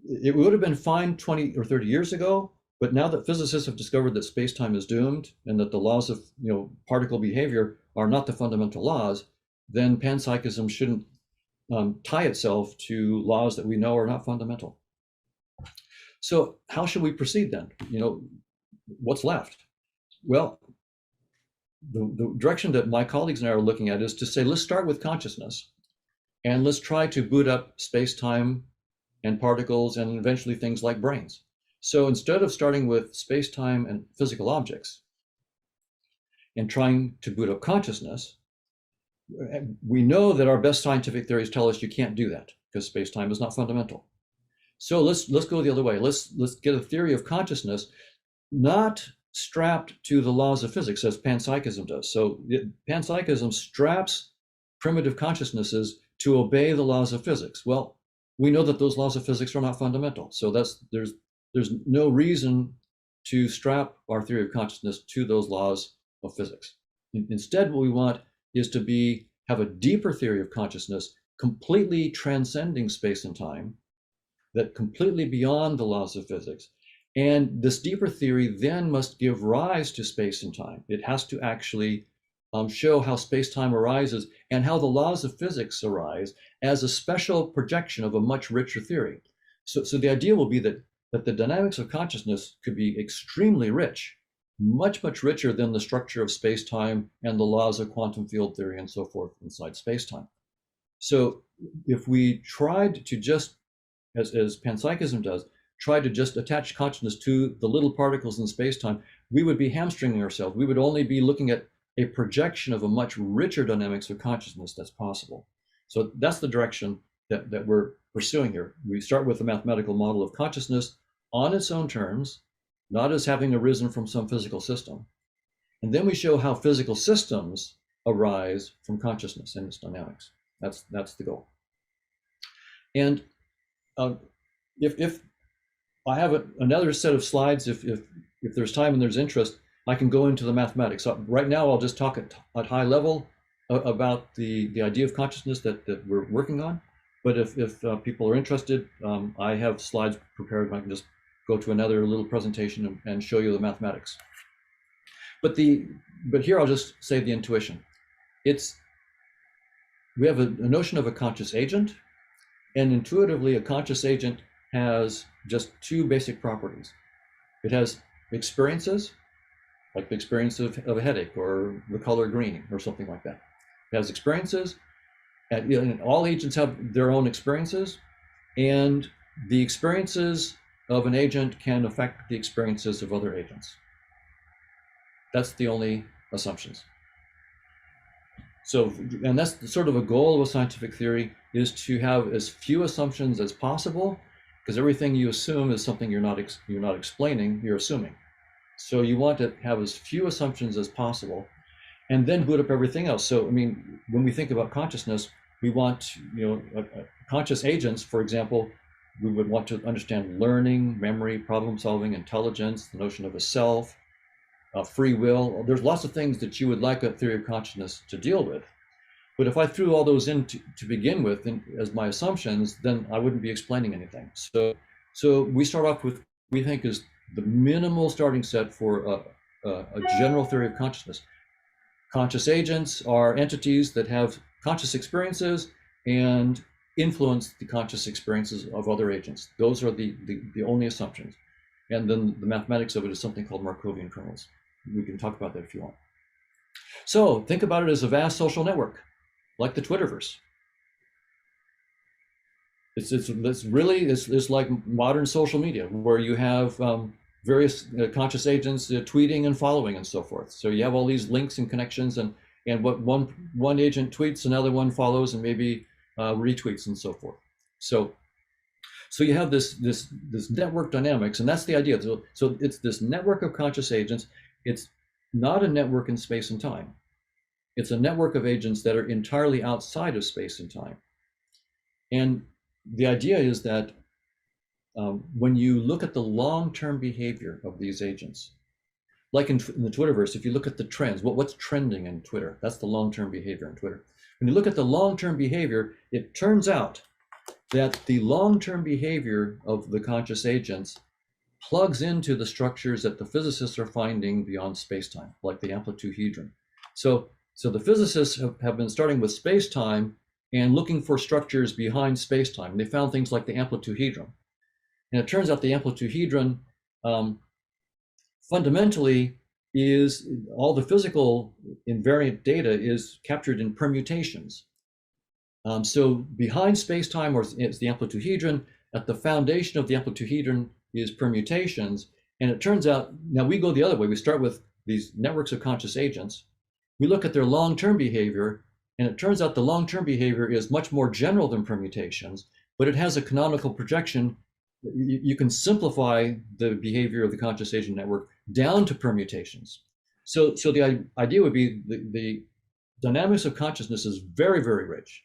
it would have been fine 20 or 30 years ago, but now that physicists have discovered that space-time is doomed and that the laws of particle behavior are not the fundamental laws, then panpsychism shouldn't tie itself to laws that we know are not fundamental. So how should we proceed then? What's left? Well, the direction that my colleagues and I are looking at is to say, let's start with consciousness and let's try to boot up space-time and particles and eventually things like brains. So instead of starting with space-time and physical objects and trying to boot up consciousness, we know that our best scientific theories tell us you can't do that because space-time is not fundamental. So let's go the other way. Let's get a theory of consciousness not strapped to the laws of physics as panpsychism does. So panpsychism straps primitive consciousnesses to obey the laws of physics. Well, we know that those laws of physics are not fundamental. So there's no reason to strap our theory of consciousness to those laws of physics. Instead, what we want is to have a deeper theory of consciousness, completely transcending space and time, that completely beyond the laws of physics. And this deeper theory then must give rise to space and time. It has to actually show how space-time arises and how the laws of physics arise as a special projection of a much richer theory. So the idea will be that the dynamics of consciousness could be extremely rich, much richer than the structure of space-time and the laws of quantum field theory and so forth inside space-time. So if we tried to just, as panpsychism does, try to just attach consciousness to the little particles in space-time, we would be hamstringing ourselves. We would only be looking at a projection of a much richer dynamics of consciousness that's possible. So that's the direction that we're pursuing here. We start with a mathematical model of consciousness on its own terms, not as having arisen from some physical system. And then we show how physical systems arise from consciousness and its dynamics. That's the goal. And if I have another set of slides, if there's time and there's interest, I can go into the mathematics. So right now, I'll just talk at high level about the idea of consciousness that we're working on. But if people are interested, I have slides prepared. I can just go to another little presentation and show you the mathematics. But here I'll just say the intuition. We have a notion of a conscious agent, and intuitively a conscious agent has just two basic properties. It has experiences, like the experience of a headache or the color green or something like that. It has experiences, and all agents have their own experiences, and the experiences of an agent can affect the experiences of other agents. That's the only assumptions. So, and that's sort of a goal of a scientific theory, is to have as few assumptions as possible, because everything you assume is something you're not explaining, you're assuming. So you want to have as few assumptions as possible, and then boot up everything else. So, I mean, when we think about consciousness, we want, conscious agents, for example, we would want to understand learning, memory, problem solving, intelligence, the notion of a self, free will. There's lots of things that you would like a theory of consciousness to deal with. But if I threw all those in to begin with as my assumptions, then I wouldn't be explaining anything. So we start off with, we think, is the minimal starting set for a general theory of consciousness. Conscious agents are entities that have conscious experiences and influence the conscious experiences of other agents. Those are the only assumptions. And then the mathematics of it is something called Markovian kernels. We can talk about that if you want. So think about it as a vast social network, like the Twitterverse. It's like modern social media, where you have various conscious agents tweeting and following and so forth. So you have all these links and connections, and what one agent tweets, another one follows and maybe retweets and so forth. So you have this network dynamics, and that's the idea. So it's this network of conscious agents. It's not a network in space and time. It's a network of agents that are entirely outside of space and time. And the idea is that when you look at the long-term behavior of these agents, like in the Twitterverse, if you look at the trends, what's trending in Twitter, that's the long-term behavior in Twitter. When you look at the long-term behavior, it turns out that the long-term behavior of the conscious agents plugs into the structures that the physicists are finding beyond space-time, like the amplituhedron. So the physicists have been starting with space-time and looking for structures behind space-time. They found things like the amplituhedron. And it turns out the amplituhedron fundamentally is all the physical invariant data is captured in permutations. So behind space-time, or it's the amplituhedron, at the foundation of the amplituhedron is permutations. And it turns out, now we go the other way. We start with these networks of conscious agents. We look at their long-term behavior, and it turns out the long-term behavior is much more general than permutations, but it has a canonical projection. You can simplify the behavior of the conscious agent network down to permutations. So the idea would be the dynamics of consciousness is very, very rich,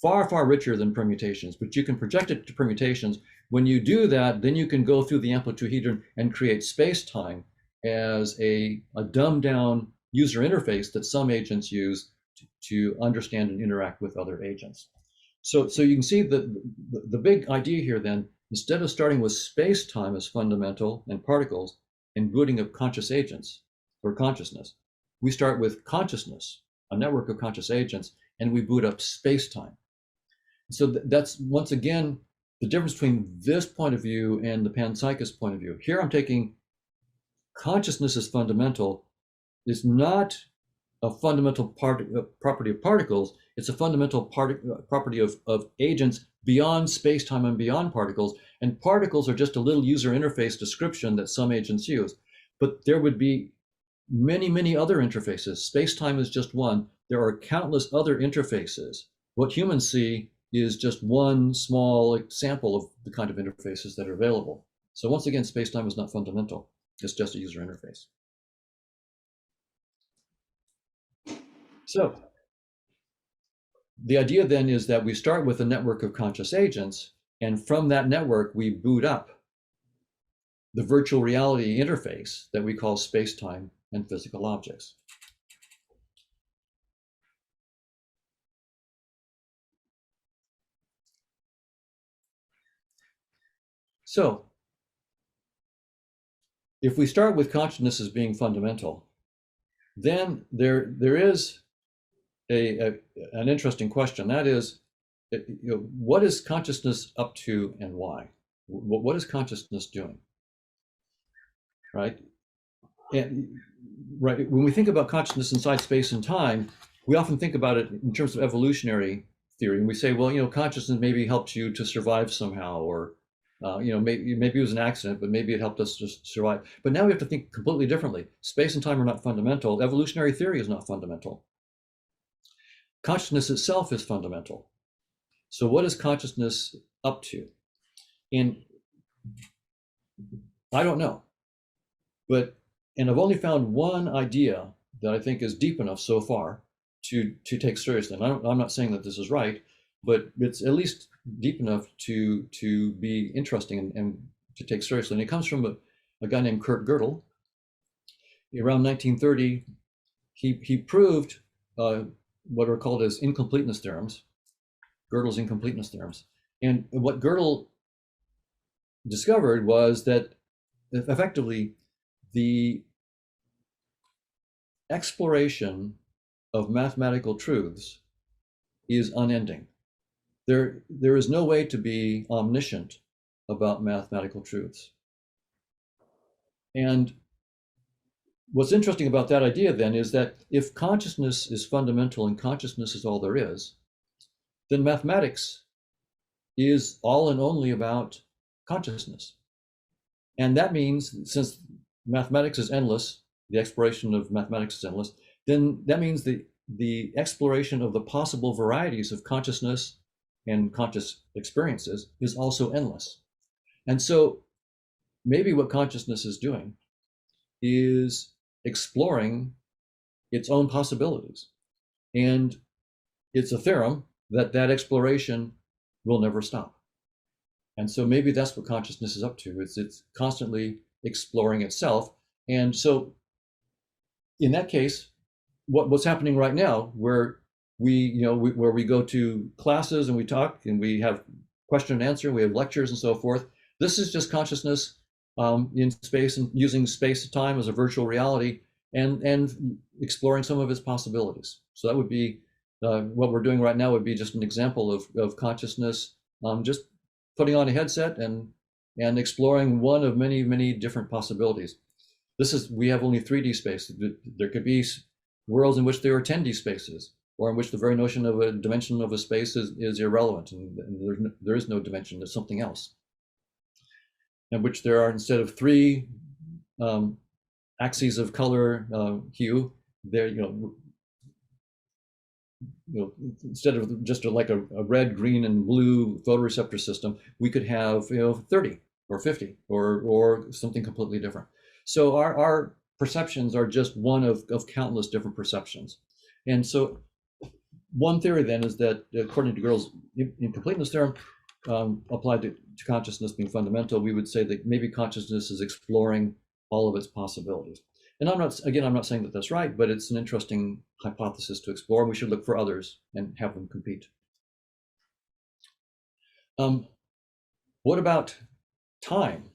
far, far richer than permutations, but you can project it to permutations. When you do that, then you can go through the amplituhedron and create space-time as a dumbed down user interface that some agents use to understand and interact with other agents. So you can see the big idea here then, instead of starting with space-time as fundamental and particles and booting up conscious agents or consciousness, we start with consciousness, a network of conscious agents, and we boot up space-time. So that's, once again, the difference between this point of view and the panpsychist point of view. Here I'm taking consciousness as fundamental is not a fundamental property of particles. It's a fundamental property of agents beyond space-time and beyond particles. And particles are just a little user interface description that some agents use. But there would be many, many other interfaces. Space-time is just one. There are countless other interfaces. What humans see is just one small example of the kind of interfaces that are available. So once again, space-time is not fundamental. It's just a user interface. So the idea then is that we start with a network of conscious agents, and from that network, we boot up the virtual reality interface that we call space-time and physical objects. So if we start with consciousness as being fundamental, then there is an interesting question. That is, what is consciousness up to and why? What is consciousness doing? Right? And right, when we think about consciousness inside space and time, we often think about it in terms of evolutionary theory, and we say, well, consciousness maybe helped you to survive somehow, or maybe it was an accident, but maybe it helped us just survive. But now we have to think completely differently. Space and time are not fundamental. Evolutionary theory is not fundamental. Consciousness itself is fundamental. So what is consciousness up to? And I don't know, and I've only found one idea that I think is deep enough so far to take seriously. And I'm not saying that this is right, but it's at least deep enough to be interesting and to take seriously. And it comes from a guy named Kurt Gödel. Around 1930, he proved what are called as incompleteness theorems, Gödel's incompleteness theorems. And what Gödel discovered was that effectively the exploration of mathematical truths is unending. There is no way to be omniscient about mathematical truths. And what's interesting about that idea then is that if consciousness is fundamental and consciousness is all there is, then mathematics is all and only about consciousness. And that means, since mathematics is endless, the exploration of mathematics is endless, then that means the exploration of the possible varieties of consciousness and conscious experiences is also endless. And so maybe what consciousness is doing is exploring its own possibilities. And it's a theorem that that exploration will never stop. And so maybe that's what consciousness is up to. It's constantly exploring itself. And so in that case, what's happening right now, where where we go to classes and we talk and we have question and answer, we have lectures and so forth. This is just consciousness in space and using space and time as a virtual reality and exploring some of its possibilities. So that would be what we're doing right now would be just an example of consciousness just putting on a headset and exploring one of many, many different possibilities. We have only 3D space. There could be worlds in which there are 10D spaces, or in which the very notion of a dimension of a space is irrelevant, and there is no dimension, there's something else. In which there are, instead of 3 axes of color hue, there, instead of just like a red, green, and blue photoreceptor system, we could have 30 or 50 or something completely different. So our perceptions are just one of countless different perceptions. And so one theory then is that, according to Gödel's incompleteness theorem, applied to consciousness being fundamental, we would say that maybe consciousness is exploring all of its possibilities. And I'm not saying that that's right, but it's an interesting hypothesis to explore, and we should look for others and have them compete. What about time?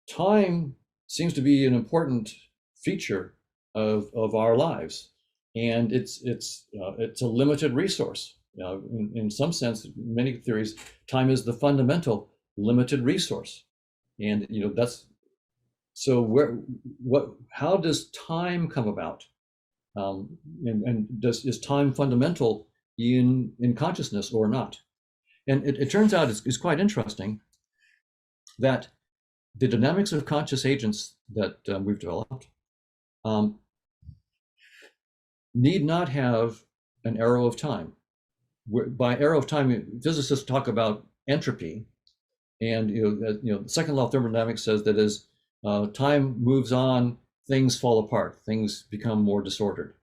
Time seems to be an important feature of our lives, and it's a limited resource. In some sense, many theories, time is the fundamental limited resource, and that's so. How does time come about? Is time fundamental in consciousness or not? And it turns out it's quite interesting that the dynamics of conscious agents that we've developed need not have an arrow of time. By arrow of time, physicists talk about entropy, and the second law of thermodynamics says that as time moves on, things fall apart, things become more disordered,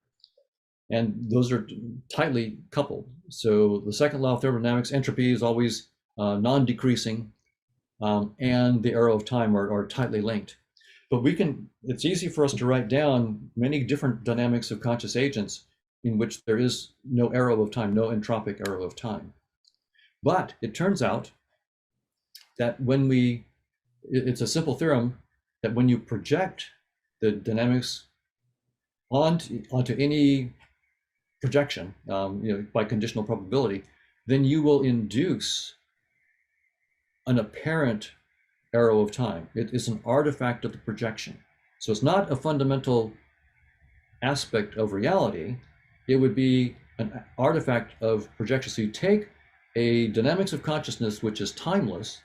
and those are tightly coupled. So the second law of thermodynamics, entropy is always non-decreasing, and the arrow of time are tightly linked. But it's easy for us to write down many different dynamics of conscious agents in which there is no arrow of time, no entropic arrow of time. But it turns out that it's a simple theorem that when you project the dynamics onto any projection, by conditional probability, then you will induce an apparent arrow of time. It is an artifact of the projection. So it's not a fundamental aspect of reality. It would be an artifact of projection. So you take a dynamics of consciousness, which is timeless.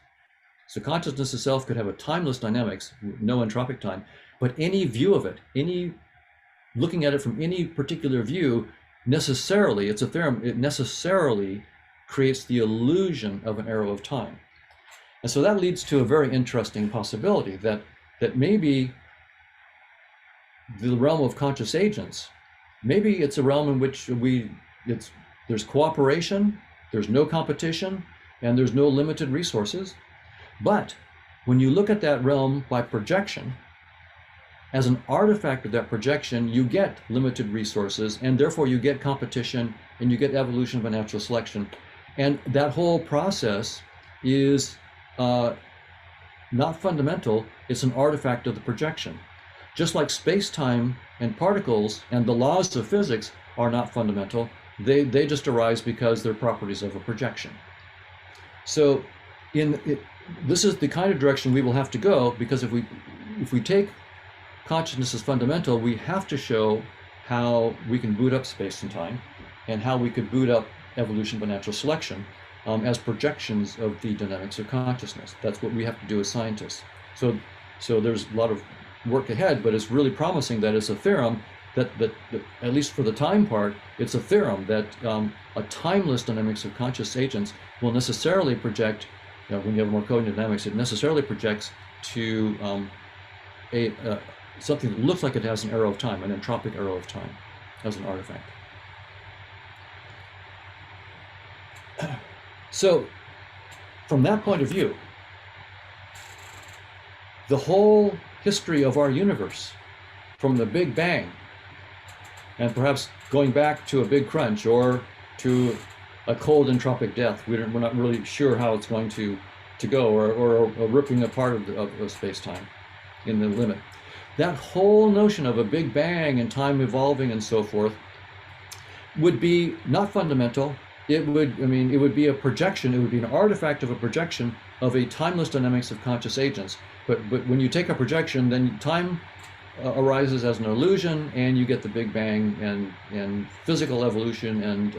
So consciousness itself could have a timeless dynamics, no entropic time, but any view of it, looking at it from any particular view, necessarily, it's a theorem, it necessarily creates the illusion of an arrow of time. And so that leads to a very interesting possibility that maybe the realm of conscious agents, maybe it's a realm in which there's cooperation, there's no competition, and there's no limited resources. But when you look at that realm by projection, as an artifact of that projection, you get limited resources, and therefore you get competition, and you get evolution of a natural selection. And that whole process is not fundamental, it's an artifact of the projection. Just like space-time and particles and the laws of physics are not fundamental, they just arise because they're properties of a projection. So this is the kind of direction we will have to go, because if we take consciousness as fundamental, we have to show how we can boot up space and time, and how we could boot up evolution by natural selection as projections of the dynamics of consciousness. That's what we have to do as scientists. So there's a lot of work ahead, but it's really promising that it's a theorem that at least for the time part, it's a theorem that a timeless dynamics of conscious agents will necessarily project, when you have more coding dynamics, it necessarily projects to a something that looks like it has an arrow of time, an entropic arrow of time, as an artifact. So, from that point of view, the whole history of our universe, from the Big Bang, and perhaps going back to a big crunch or to a cold entropic death, we're not really sure how it's going to go, or a ripping apart of space-time in the limit. That whole notion of a Big Bang and time evolving and so forth would be not fundamental. It would be a projection. It would be an artifact of a projection of a timeless dynamics of conscious agents. But when you take a projection, then time arises as an illusion, and you get the Big Bang and physical evolution and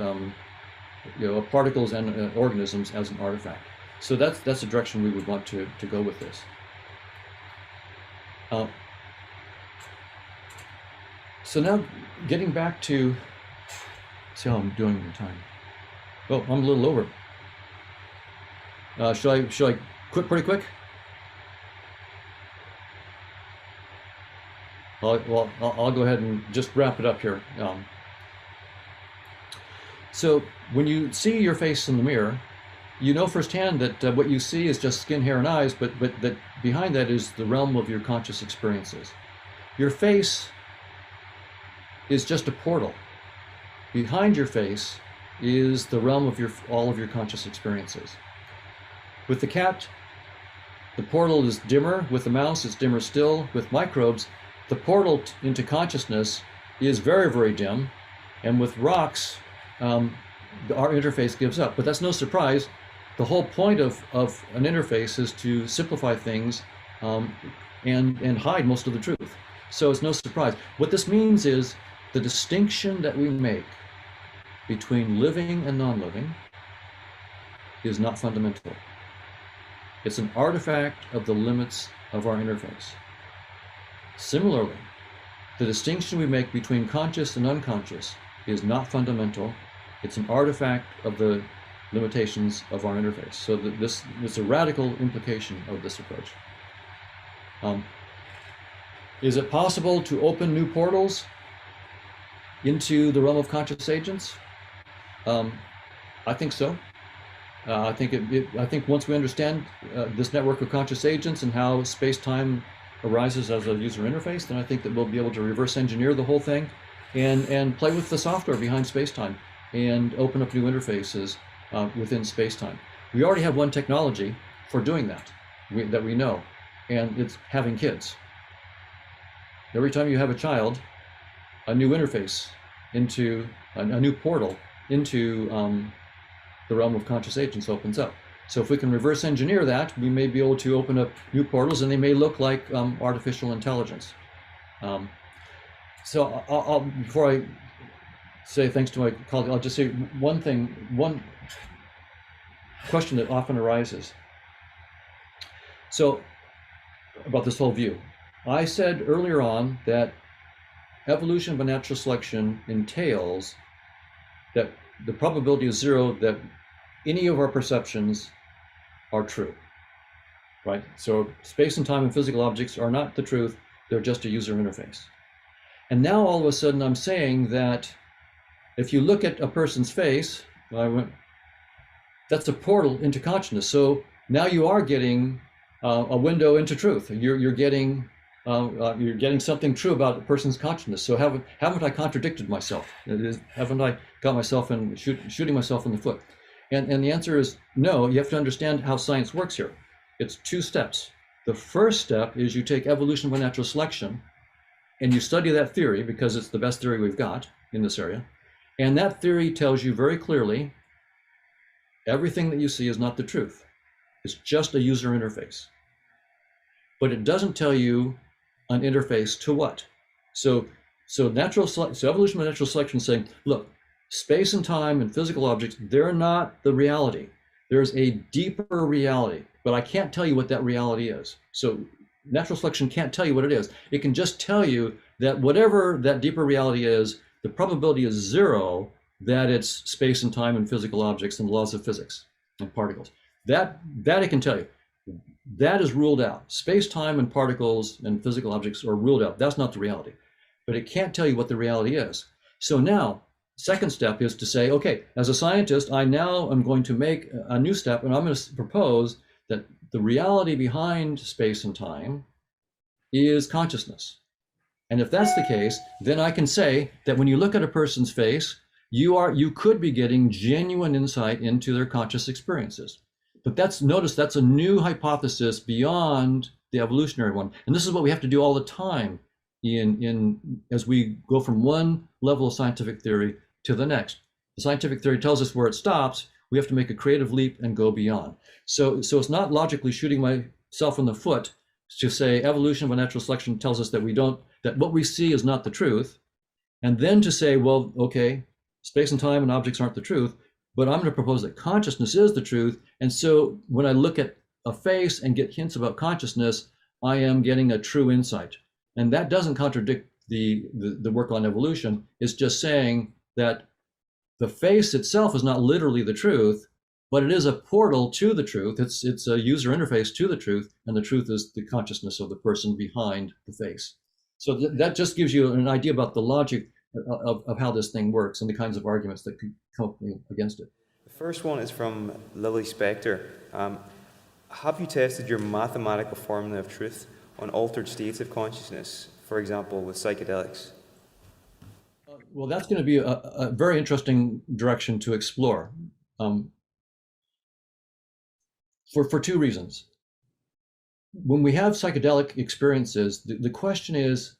particles and organisms as an artifact. So that's the direction we would want to go with this. So now, getting back to, see how I'm doing in time. Oh, I'm a little over. Should I quit pretty quick? I'll go ahead and just wrap it up here. So when you see your face in the mirror, you know firsthand that what you see is just skin, hair, and eyes, but that behind that is the realm of your conscious experiences. Your face is just a portal. Behind your face is the realm of all of your conscious experiences. With the cat, the portal is dimmer. With the mouse, it's dimmer still. With microbes, the portal into consciousness is very, very dim. And with rocks, our interface gives up. But that's no surprise. The whole point of an interface is to simplify things and hide most of the truth. So it's no surprise. What this means is the distinction that we make between living and non-living is not fundamental. It's an artifact of the limits of our interface. Similarly, the distinction we make between conscious and unconscious is not fundamental. It's an artifact of the limitations of our interface. So this is a radical implication of this approach. Is it possible to open new portals into the realm of conscious agents? I think so. I think once we understand this network of conscious agents and how space-time arises as a user interface, then I think that we'll be able to reverse engineer the whole thing and play with the software behind space-time and open up new interfaces within space-time. We already have one technology for doing that that we know, and it's having kids. Every time you have a child, a new interface into a new portal into the realm of conscious agents opens up. So if we can reverse engineer that, we may be able to open up new portals, and they may look like artificial intelligence. So I'll before I say thanks to my colleague, I'll just say one question that often arises. So about this whole view. I said earlier on that evolution by natural selection entails that the probability is zero that any of our perceptions are true, right? So space and time and physical objects are not the truth, they're just a user interface. And now all of a sudden I'm saying that if you look at a person's face, that's a portal into consciousness. So now you are getting a window into truth. You're getting something true about a person's consciousness. So haven't I contradicted myself? Haven't I got myself in shooting myself in the foot? And the answer is no. You have to understand how science works here. It's two steps. The first step is you take evolution by natural selection and you study that theory because it's the best theory we've got in this area. And that theory tells you very clearly everything that you see is not the truth. It's just a user interface. But it doesn't tell you an interface to what. So evolution by natural selection is saying, look, space and time and physical objects, they're not the reality. There's a deeper reality, but I can't tell you what that reality is. So natural selection can't tell you what it is. It can just tell you that whatever that deeper reality is, the probability is zero that it's space and time and physical objects and laws of physics and particles. That it can tell you. that is ruled out. Space-time and particles and physical objects are ruled out. That's not the reality. But it can't tell you what the reality is. So now, second step is to say, okay, as a scientist, I now am going to make a new step, and I'm going to propose that the reality behind space and time is consciousness. And if that's the case, then I can say that when you look at a person's face, you could be getting genuine insight into their conscious experiences. But notice that's a new hypothesis beyond the evolutionary one. And this is what we have to do all the time as we go from one level of scientific theory to the next. The scientific theory tells us where it stops. We have to make a creative leap and go beyond. So it's not logically shooting myself in the foot to say evolution by natural selection tells us that that what we see is not the truth. And then to say, well, okay, space and time and objects aren't the truth, but I'm going to propose that consciousness is the truth. And so when I look at a face and get hints about consciousness, I am getting a true insight. And that doesn't contradict the work on evolution. It's just saying that the face itself is not literally the truth, but it is a portal to the truth. It's a user interface to the truth, and the truth is the consciousness of the person behind the face. So that just gives you an idea about the logic of how this thing works and the kinds of arguments that could come against it. The first one is from Lily Spector. Have you tested your mathematical formula of truth on altered states of consciousness, for example, with psychedelics? Well, that's going to be a very interesting direction to explore for two reasons. When we have psychedelic experiences, the question is,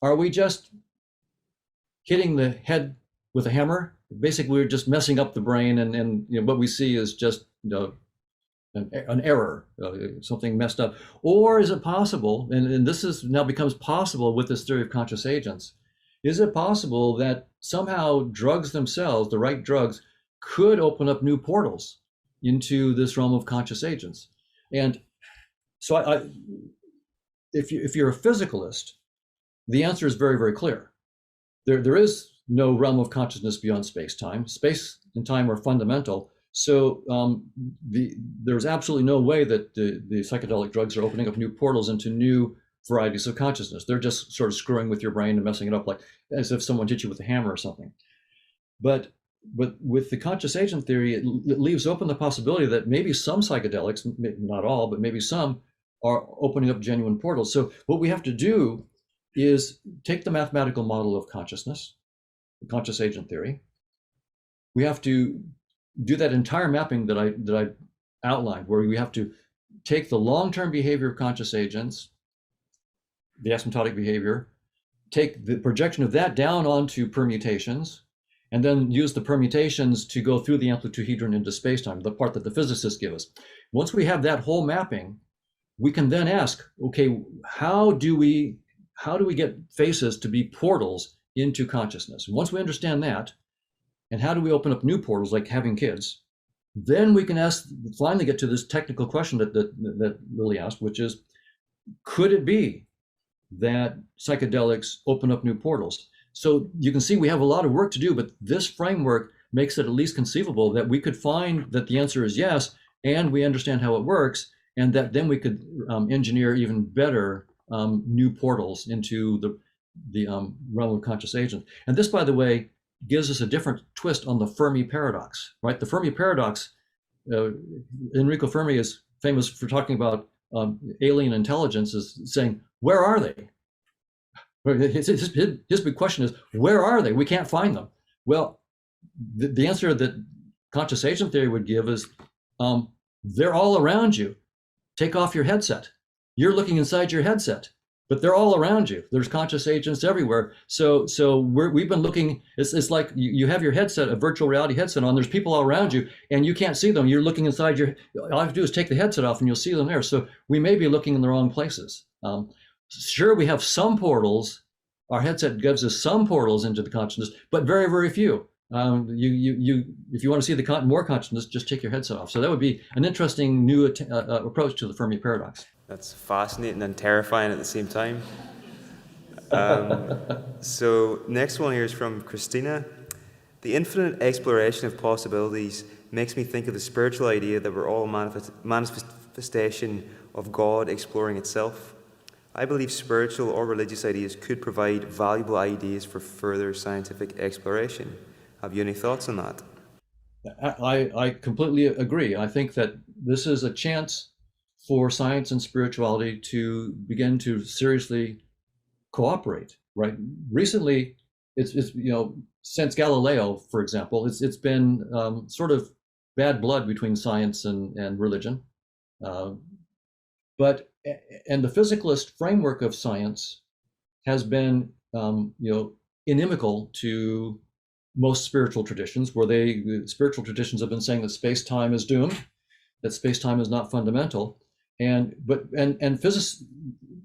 are we just hitting the head with a hammer? Basically, we're just messing up the brain, and what we see is just an error, something messed up. Or is it possible, and this is now becomes possible with this theory of conscious agents, is it possible that somehow drugs themselves, the right drugs, could open up new portals into this realm of conscious agents? And so if you're a physicalist, the answer is very, very clear. There is no realm of consciousness beyond space-time. Space and time are fundamental. So there's absolutely no way that the psychedelic drugs are opening up new portals into new varieties of consciousness. They're just sort of screwing with your brain and messing it up, like as if someone hit you with a hammer or something. But with the conscious agent theory, it leaves open the possibility that maybe some psychedelics, not all, but maybe some, are opening up genuine portals. So what we have to do is take the mathematical model of consciousness, the conscious agent theory. We have to do that entire mapping that I outlined, where we have to take the long-term behavior of conscious agents, the asymptotic behavior, take the projection of that down onto permutations, and then use the permutations to go through the amplituhedron into spacetime, the part that the physicists give us. Once we have that whole mapping, we can then ask, okay, how do we get faces to be portals into consciousness? Once we understand that, and how do we open up new portals, like having kids, then we can finally get to this technical question that Lily asked, which is, could it be that psychedelics open up new portals? So you can see we have a lot of work to do, but this framework makes it at least conceivable that we could find that the answer is yes, and we understand how it works, and that then we could engineer even better new portals into the realm of conscious agents. And this, by the way, gives us a different twist on the Fermi paradox, right? The Fermi paradox, Enrico Fermi is famous for talking about alien intelligence as saying, where are they? His big question is, where are they? We can't find them. Well, the answer that conscious agent theory would give is, they're all around you. Take off your headset. You're looking inside your headset, but they're all around you. There's conscious agents everywhere. So we've been looking, it's like you have your headset, a virtual reality headset on, there's people all around you and you can't see them. You're looking inside all you have to do is take the headset off and you'll see them there. So we may be looking in the wrong places. Sure, we have some portals. Our headset gives us some portals into the consciousness, but very, very few. If you want to see more consciousness, just take your headset off. So that would be an interesting new approach to the Fermi paradox. That's fascinating and terrifying at the same time. So next one here is from Christina. The infinite exploration of possibilities makes me think of the spiritual idea that we're all a manifestation of God exploring itself. I believe spiritual or religious ideas could provide valuable ideas for further scientific exploration. Have you any thoughts on that? I completely agree. I think that this is a chance for science and spirituality to begin to seriously cooperate, right? Recently, it's since Galileo, for example, it's been sort of bad blood between science and religion. Uh, but and the physicalist framework of science has been inimical to most spiritual traditions, where spiritual traditions have been saying that space-time is doomed, that space-time is not fundamental, and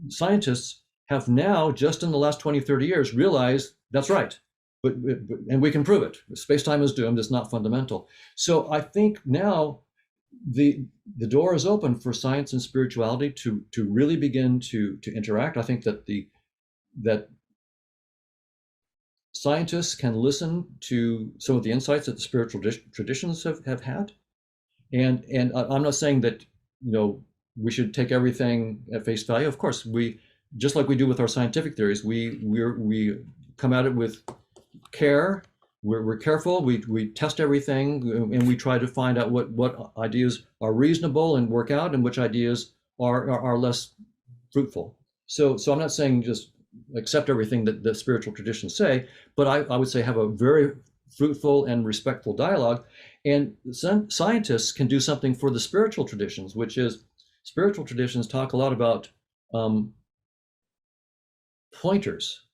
scientists have now, just in the last 20, 30 years, realized that's right. And we can prove it. Space-time is doomed, it's not fundamental. So I think now the door is open for science and spirituality to really begin to interact. I think that scientists can listen to some of the insights that the spiritual traditions have had. And I'm not saying that we should take everything at face value. Of course, we, just like we do with our scientific theories, we come at it with care. We're careful. We test everything, and we try to find out what ideas are reasonable and work out, and which ideas are less fruitful. So I'm not saying just accept everything that the spiritual traditions say, but I would say have a very fruitful and respectful dialogue. And some scientists can do something for the spiritual traditions, which is spiritual traditions talk a lot about pointers.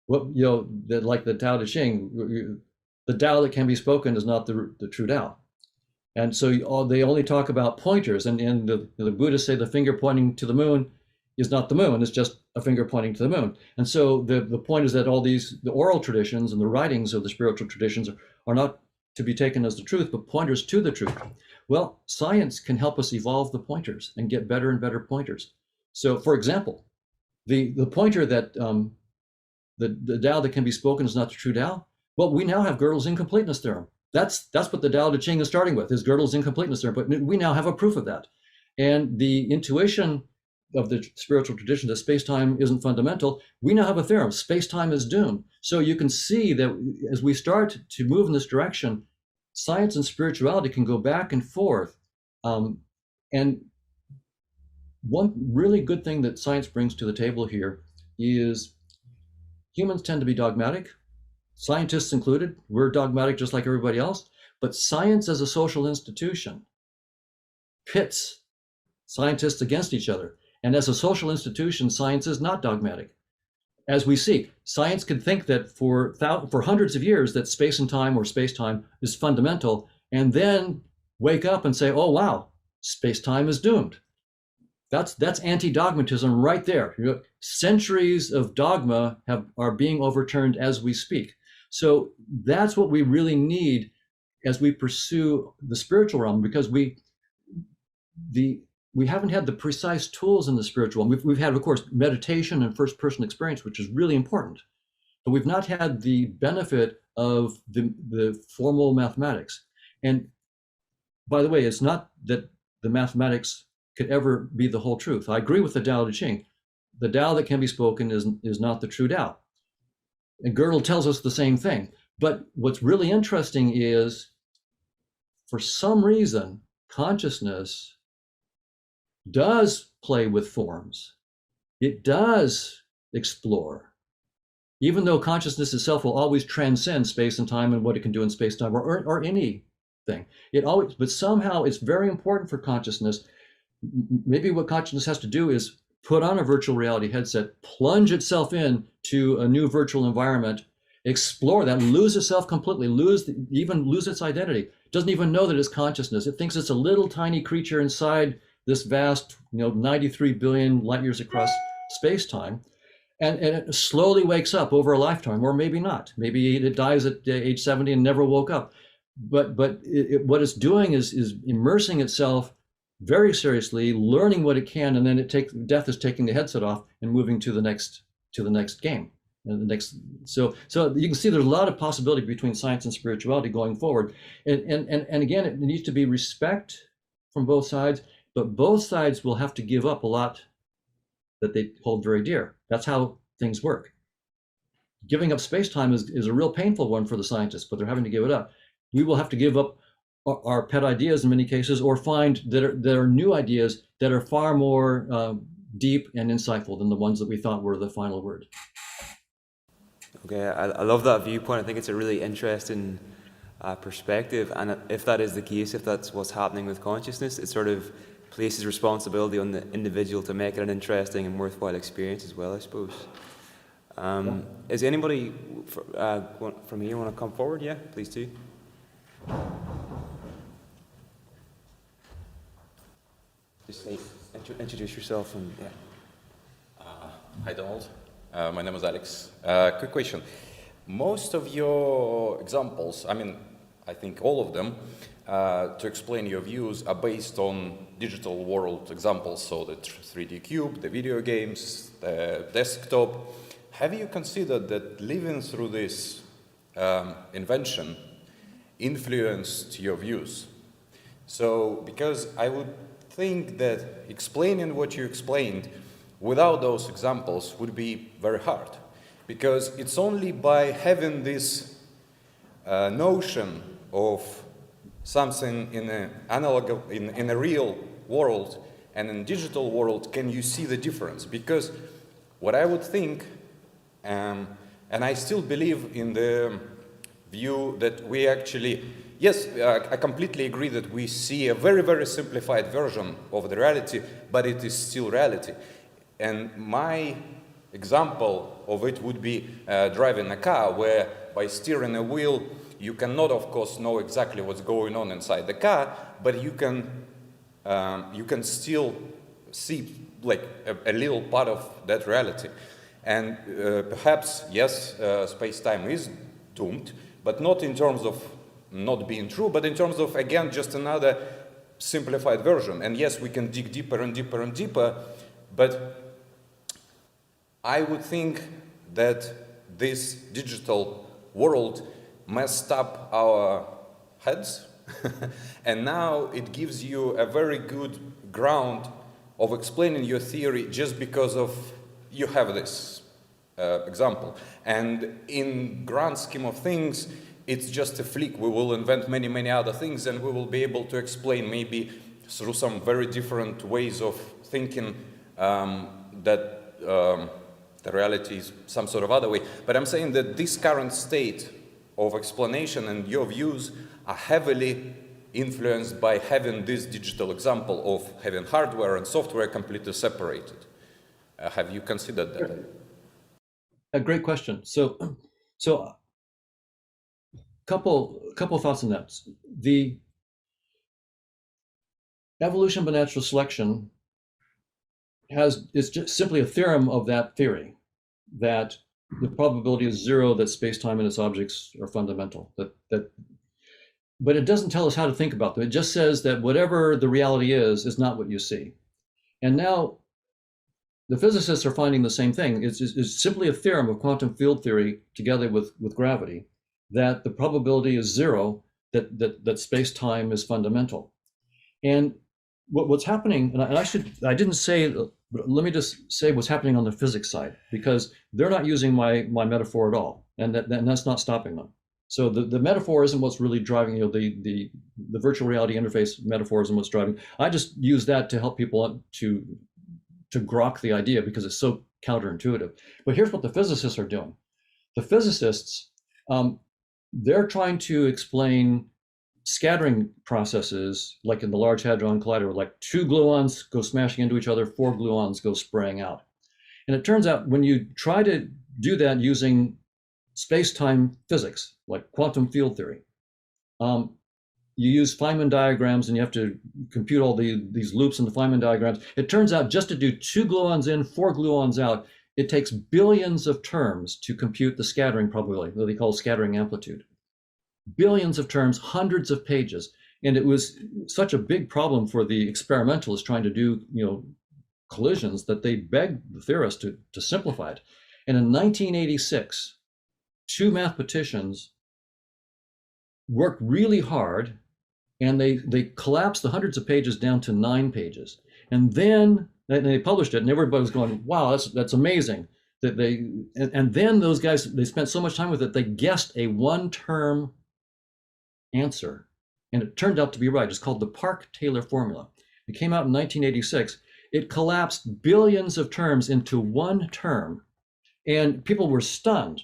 What like the Tao Te Ching, the Tao that can be spoken is not the true Tao. And so they only talk about pointers, and the Buddhists say the finger pointing to the moon is not the moon, it's just a finger pointing to the moon. And so the point is that all the oral traditions and the writings of the spiritual traditions are not to be taken as the truth, but pointers to the truth. Well, science can help us evolve the pointers and get better and better pointers. So, for example, the pointer that the Tao that can be spoken is not the true Tao. Well, we now have Gödel's incompleteness theorem. That's what the Tao Te Ching is starting with, is Gödel's incompleteness theorem. But we now have a proof of that. And the intuition of the spiritual tradition that space-time isn't fundamental, we now have a theorem. Space-time is doomed. So you can see that as we start to move in this direction, science and spirituality can go back and forth. And one really good thing that science brings to the table here is humans tend to be dogmatic, scientists included. We're dogmatic just like everybody else. But science as a social institution pits scientists against each other. And as a social institution, science is not dogmatic. As we see, science could think that for hundreds of years that space and time, or space-time, is fundamental, and then wake up and say, oh, wow, space-time is doomed. That's anti-dogmatism right there. Centuries of dogma are being overturned as we speak. So that's what we really need as we pursue the spiritual realm, because we haven't had the precise tools in the spiritual realm. We've had, of course, meditation and first-person experience, which is really important, but we've not had the benefit of the formal mathematics. And by the way, it's not that the mathematics could ever be the whole truth. I agree with the Tao Te Ching. The Tao that can be spoken is not the true Tao. And Gödel tells us the same thing. But what's really interesting is, for some reason, consciousness does play with forms. It does explore. Even though consciousness itself will always transcend space and time and what it can do in space time, or anything. But somehow it's very important for consciousness. Maybe what consciousness has to do is put on a virtual reality headset, plunge itself into a new virtual environment, explore that, lose itself completely, lose its identity. Doesn't even know that it's consciousness. It thinks it's a little tiny creature inside this vast, 93 billion light years across space-time, and it slowly wakes up over a lifetime, or maybe not. Maybe it dies at age 70 and never woke up. But what it's doing is immersing itself very seriously, learning what it can, and then death is taking the headset off and moving to the next game. And so you can see there's a lot of possibility between science and spirituality going forward. And again, it needs to be respect from both sides. but both sides will have to give up a lot that they hold very dear. That's how things work. Giving up space-time is a real painful one for the scientists, but they're having to give it up. We will have to give up our pet ideas in many cases, or find that are new ideas that are far more deep and insightful than the ones that we thought were the final word. Okay, I love that viewpoint. I think it's a really interesting perspective. And if that is the case, if that's what's happening with consciousness, it sort of places responsibility on the individual to make it an interesting and worthwhile experience as well, I suppose. Is anybody from here want to come forward? Yeah, please do. Just introduce yourself and yeah. Hi, Donald. My name is Alex. Quick question. Most of your examples, I mean, I think all of them, to explain your views are based on digital world examples, so the 3D cube, the video games, the desktop. Have you considered that living through this invention influenced your views? So, because I would think that explaining what you explained without those examples would be very hard, because it's only by having this notion of something in an analog, in a real world and in digital world, can you see the difference? Because what I would think, and I still believe in the view that we actually, yes, I completely agree that we see a very, very simplified version of the reality, but it is still reality. And my example of it would be driving a car, where by steering a wheel, you cannot, of course, know exactly what's going on inside the car, but you can still see like a little part of that reality. And perhaps, yes, space-time is doomed, but not in terms of not being true, but in terms of, again, just another simplified version. And yes, we can dig deeper and deeper and deeper, but I would think that this digital world messed up our heads, and now it gives you a very good ground of explaining your theory just because of you have this example. And in grand scheme of things, it's just a flick. We will invent many, many other things, and we will be able to explain maybe through some very different ways of thinking that the reality is some sort of other way. But I'm saying that this current state of explanation and your views are heavily influenced by having this digital example of having hardware and software completely separated. Have you considered that? A great question. So couple thoughts on that. The evolution by natural selection is just simply a theorem of that theory, that the probability is zero that space-time and its objects are fundamental. But it doesn't tell us how to think about them. It just says that whatever the reality is not what you see. And now the physicists are finding the same thing. It's simply a theorem of quantum field theory together with gravity, that the probability is zero that space-time is fundamental. And what's happening, and I didn't say, but let me just say what's happening on the physics side, because they're not using my metaphor at all, and that's not stopping them. So the metaphor isn't what's really driving, the virtual reality interface metaphor isn't what's driving. I just use that to help people to grok the idea, because it's so counterintuitive. But here's what the physicists are doing. The physicists, they're trying to explain scattering processes, like in the Large Hadron Collider, like 2 gluons go smashing into each other, 4 gluons go spraying out. And it turns out when you try to do that using space-time physics, like quantum field theory, you use Feynman diagrams, and you have to compute all these loops in the Feynman diagrams. It turns out just to do 2 gluons in, 4 gluons out, it takes billions of terms to compute the scattering probability, what they call scattering amplitude. Billions of terms, hundreds of pages. And it was such a big problem for the experimentalists trying to do collisions that they begged the theorists to simplify it. And in 1986, 2 mathematicians worked really hard and they collapsed the hundreds of pages down to 9 pages. And then they published it, and everybody was going, wow, that's amazing. That and then those guys, they spent so much time with it, they guessed a 1-term answer, and it turned out to be right. It's called the Park-Taylor formula. It came out in 1986. It collapsed billions of terms into 1 term, and people were stunned.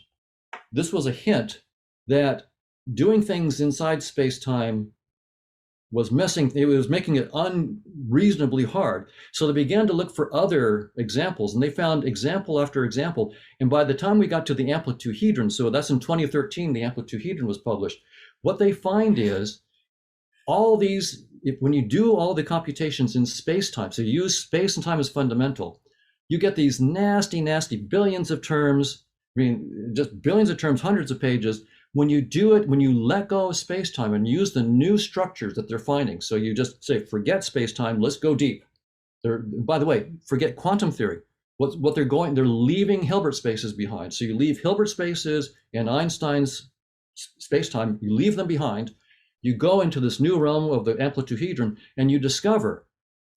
This was a hint that doing things inside space-time was making it unreasonably hard. So they began to look for other examples, and they found example after example. And by the time we got to the amplituhedron, so that's in 2013, the amplituhedron was published, what they find is all these, when you do all the computations in space-time, so you use space and time as fundamental, you get these nasty, nasty billions of terms, I mean, just billions of terms, hundreds of pages. When you do it, when you let go of space-time and use the new structures that they're finding, so you just say, forget space-time, let's go deep. By the way, forget quantum theory. They're leaving Hilbert spaces behind. So you leave Hilbert spaces and Einstein's space-time, you leave them behind. You go into this new realm of the amplituhedron, and you discover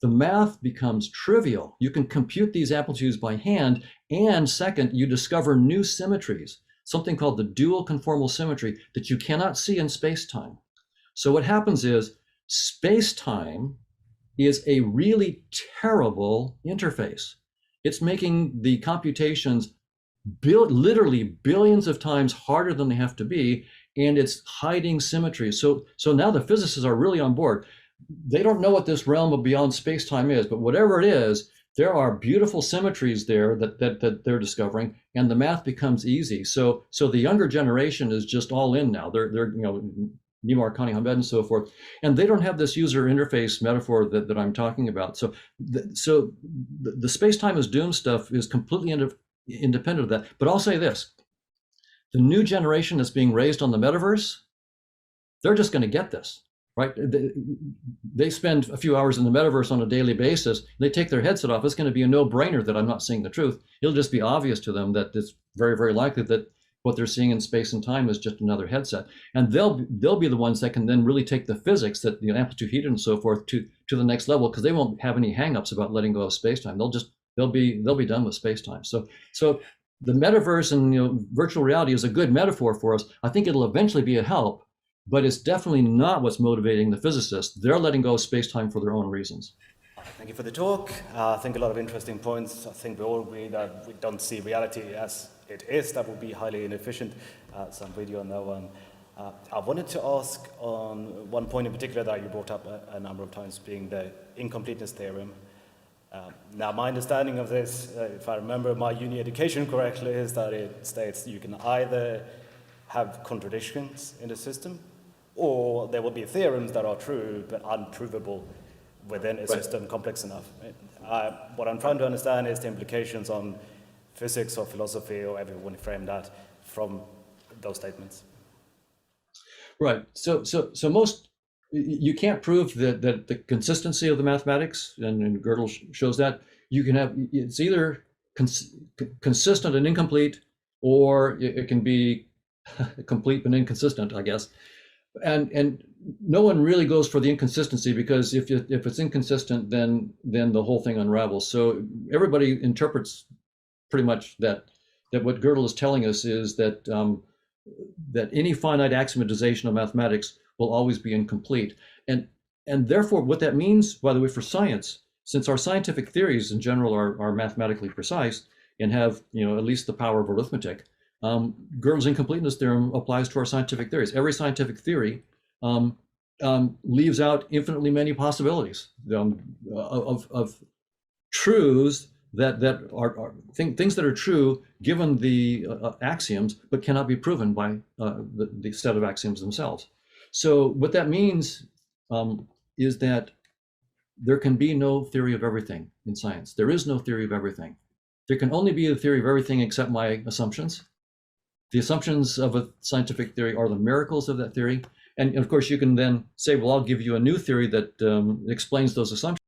the math becomes trivial. You can compute these amplitudes by hand, and second, you discover new symmetries, something called the dual conformal symmetry that you cannot see in space-time. So what happens is space-time is a really terrible interface. It's making the computations literally billions of times harder than they have to be, and it's hiding symmetry. So now the physicists are really on board. They don't know what this realm of beyond space-time is, but whatever it is, there are beautiful symmetries there that they're discovering, and the math becomes easy. So the younger generation is just all in now. They're Nima Arkani Hamed and so forth, and they don't have this user interface metaphor that I'm talking about. So the space-time is doomed stuff is completely independent of that. But I'll say this: the new generation that's being raised on the metaverse, they're just going to get this. Right? They spend a few hours in the metaverse on a daily basis. They take their headset off. It's going to be a no-brainer that I'm not seeing the truth. It'll just be obvious to them that it's very, very likely that what they're seeing in space and time is just another headset. And they'll be the ones that can then really take the physics, that amplitude and so forth, to the next level, because they won't have any hangups about letting go of space-time. They'll be done with space-time. So the metaverse and virtual reality is a good metaphor for us. I think it'll eventually be a help. But it's definitely not what's motivating the physicists. They're letting go of space-time for their own reasons. Thank you for the talk. I think a lot of interesting points. I think we all agree that we don't see reality as it is. That would be highly inefficient. Some video on that one. I wanted to ask on one point in particular that you brought up a number of times, being the incompleteness theorem. Now, my understanding of this, if I remember my uni education correctly, is that it states you can either have contradictions in the system, or there will be theorems that are true but unprovable within a system complex enough. What I'm trying to understand is the implications on physics or philosophy, or however you want to frame that, from those statements. Right. So most, you can't prove that the consistency of the mathematics, and Gödel shows that. You can have, it's either consistent and incomplete, or it can be complete but inconsistent, I guess. And no one really goes for the inconsistency, because if it's inconsistent, then the whole thing unravels. So everybody interprets pretty much that what Gödel is telling us is that that any finite axiomatization of mathematics will always be incomplete. And therefore, what that means, by the way, for science, since our scientific theories in general are mathematically precise and have at least the power of arithmetic, Gödel's incompleteness theorem applies to our scientific theories. Every scientific theory leaves out infinitely many possibilities of truths that are things that are true given the axioms, but cannot be proven by the set of axioms themselves. So what that means is that there can be no theory of everything in science. There is no theory of everything. There can only be a theory of everything except my assumptions. The assumptions of a scientific theory are the miracles of that theory. And of course, you can then say, well, I'll give you a new theory that explains those assumptions.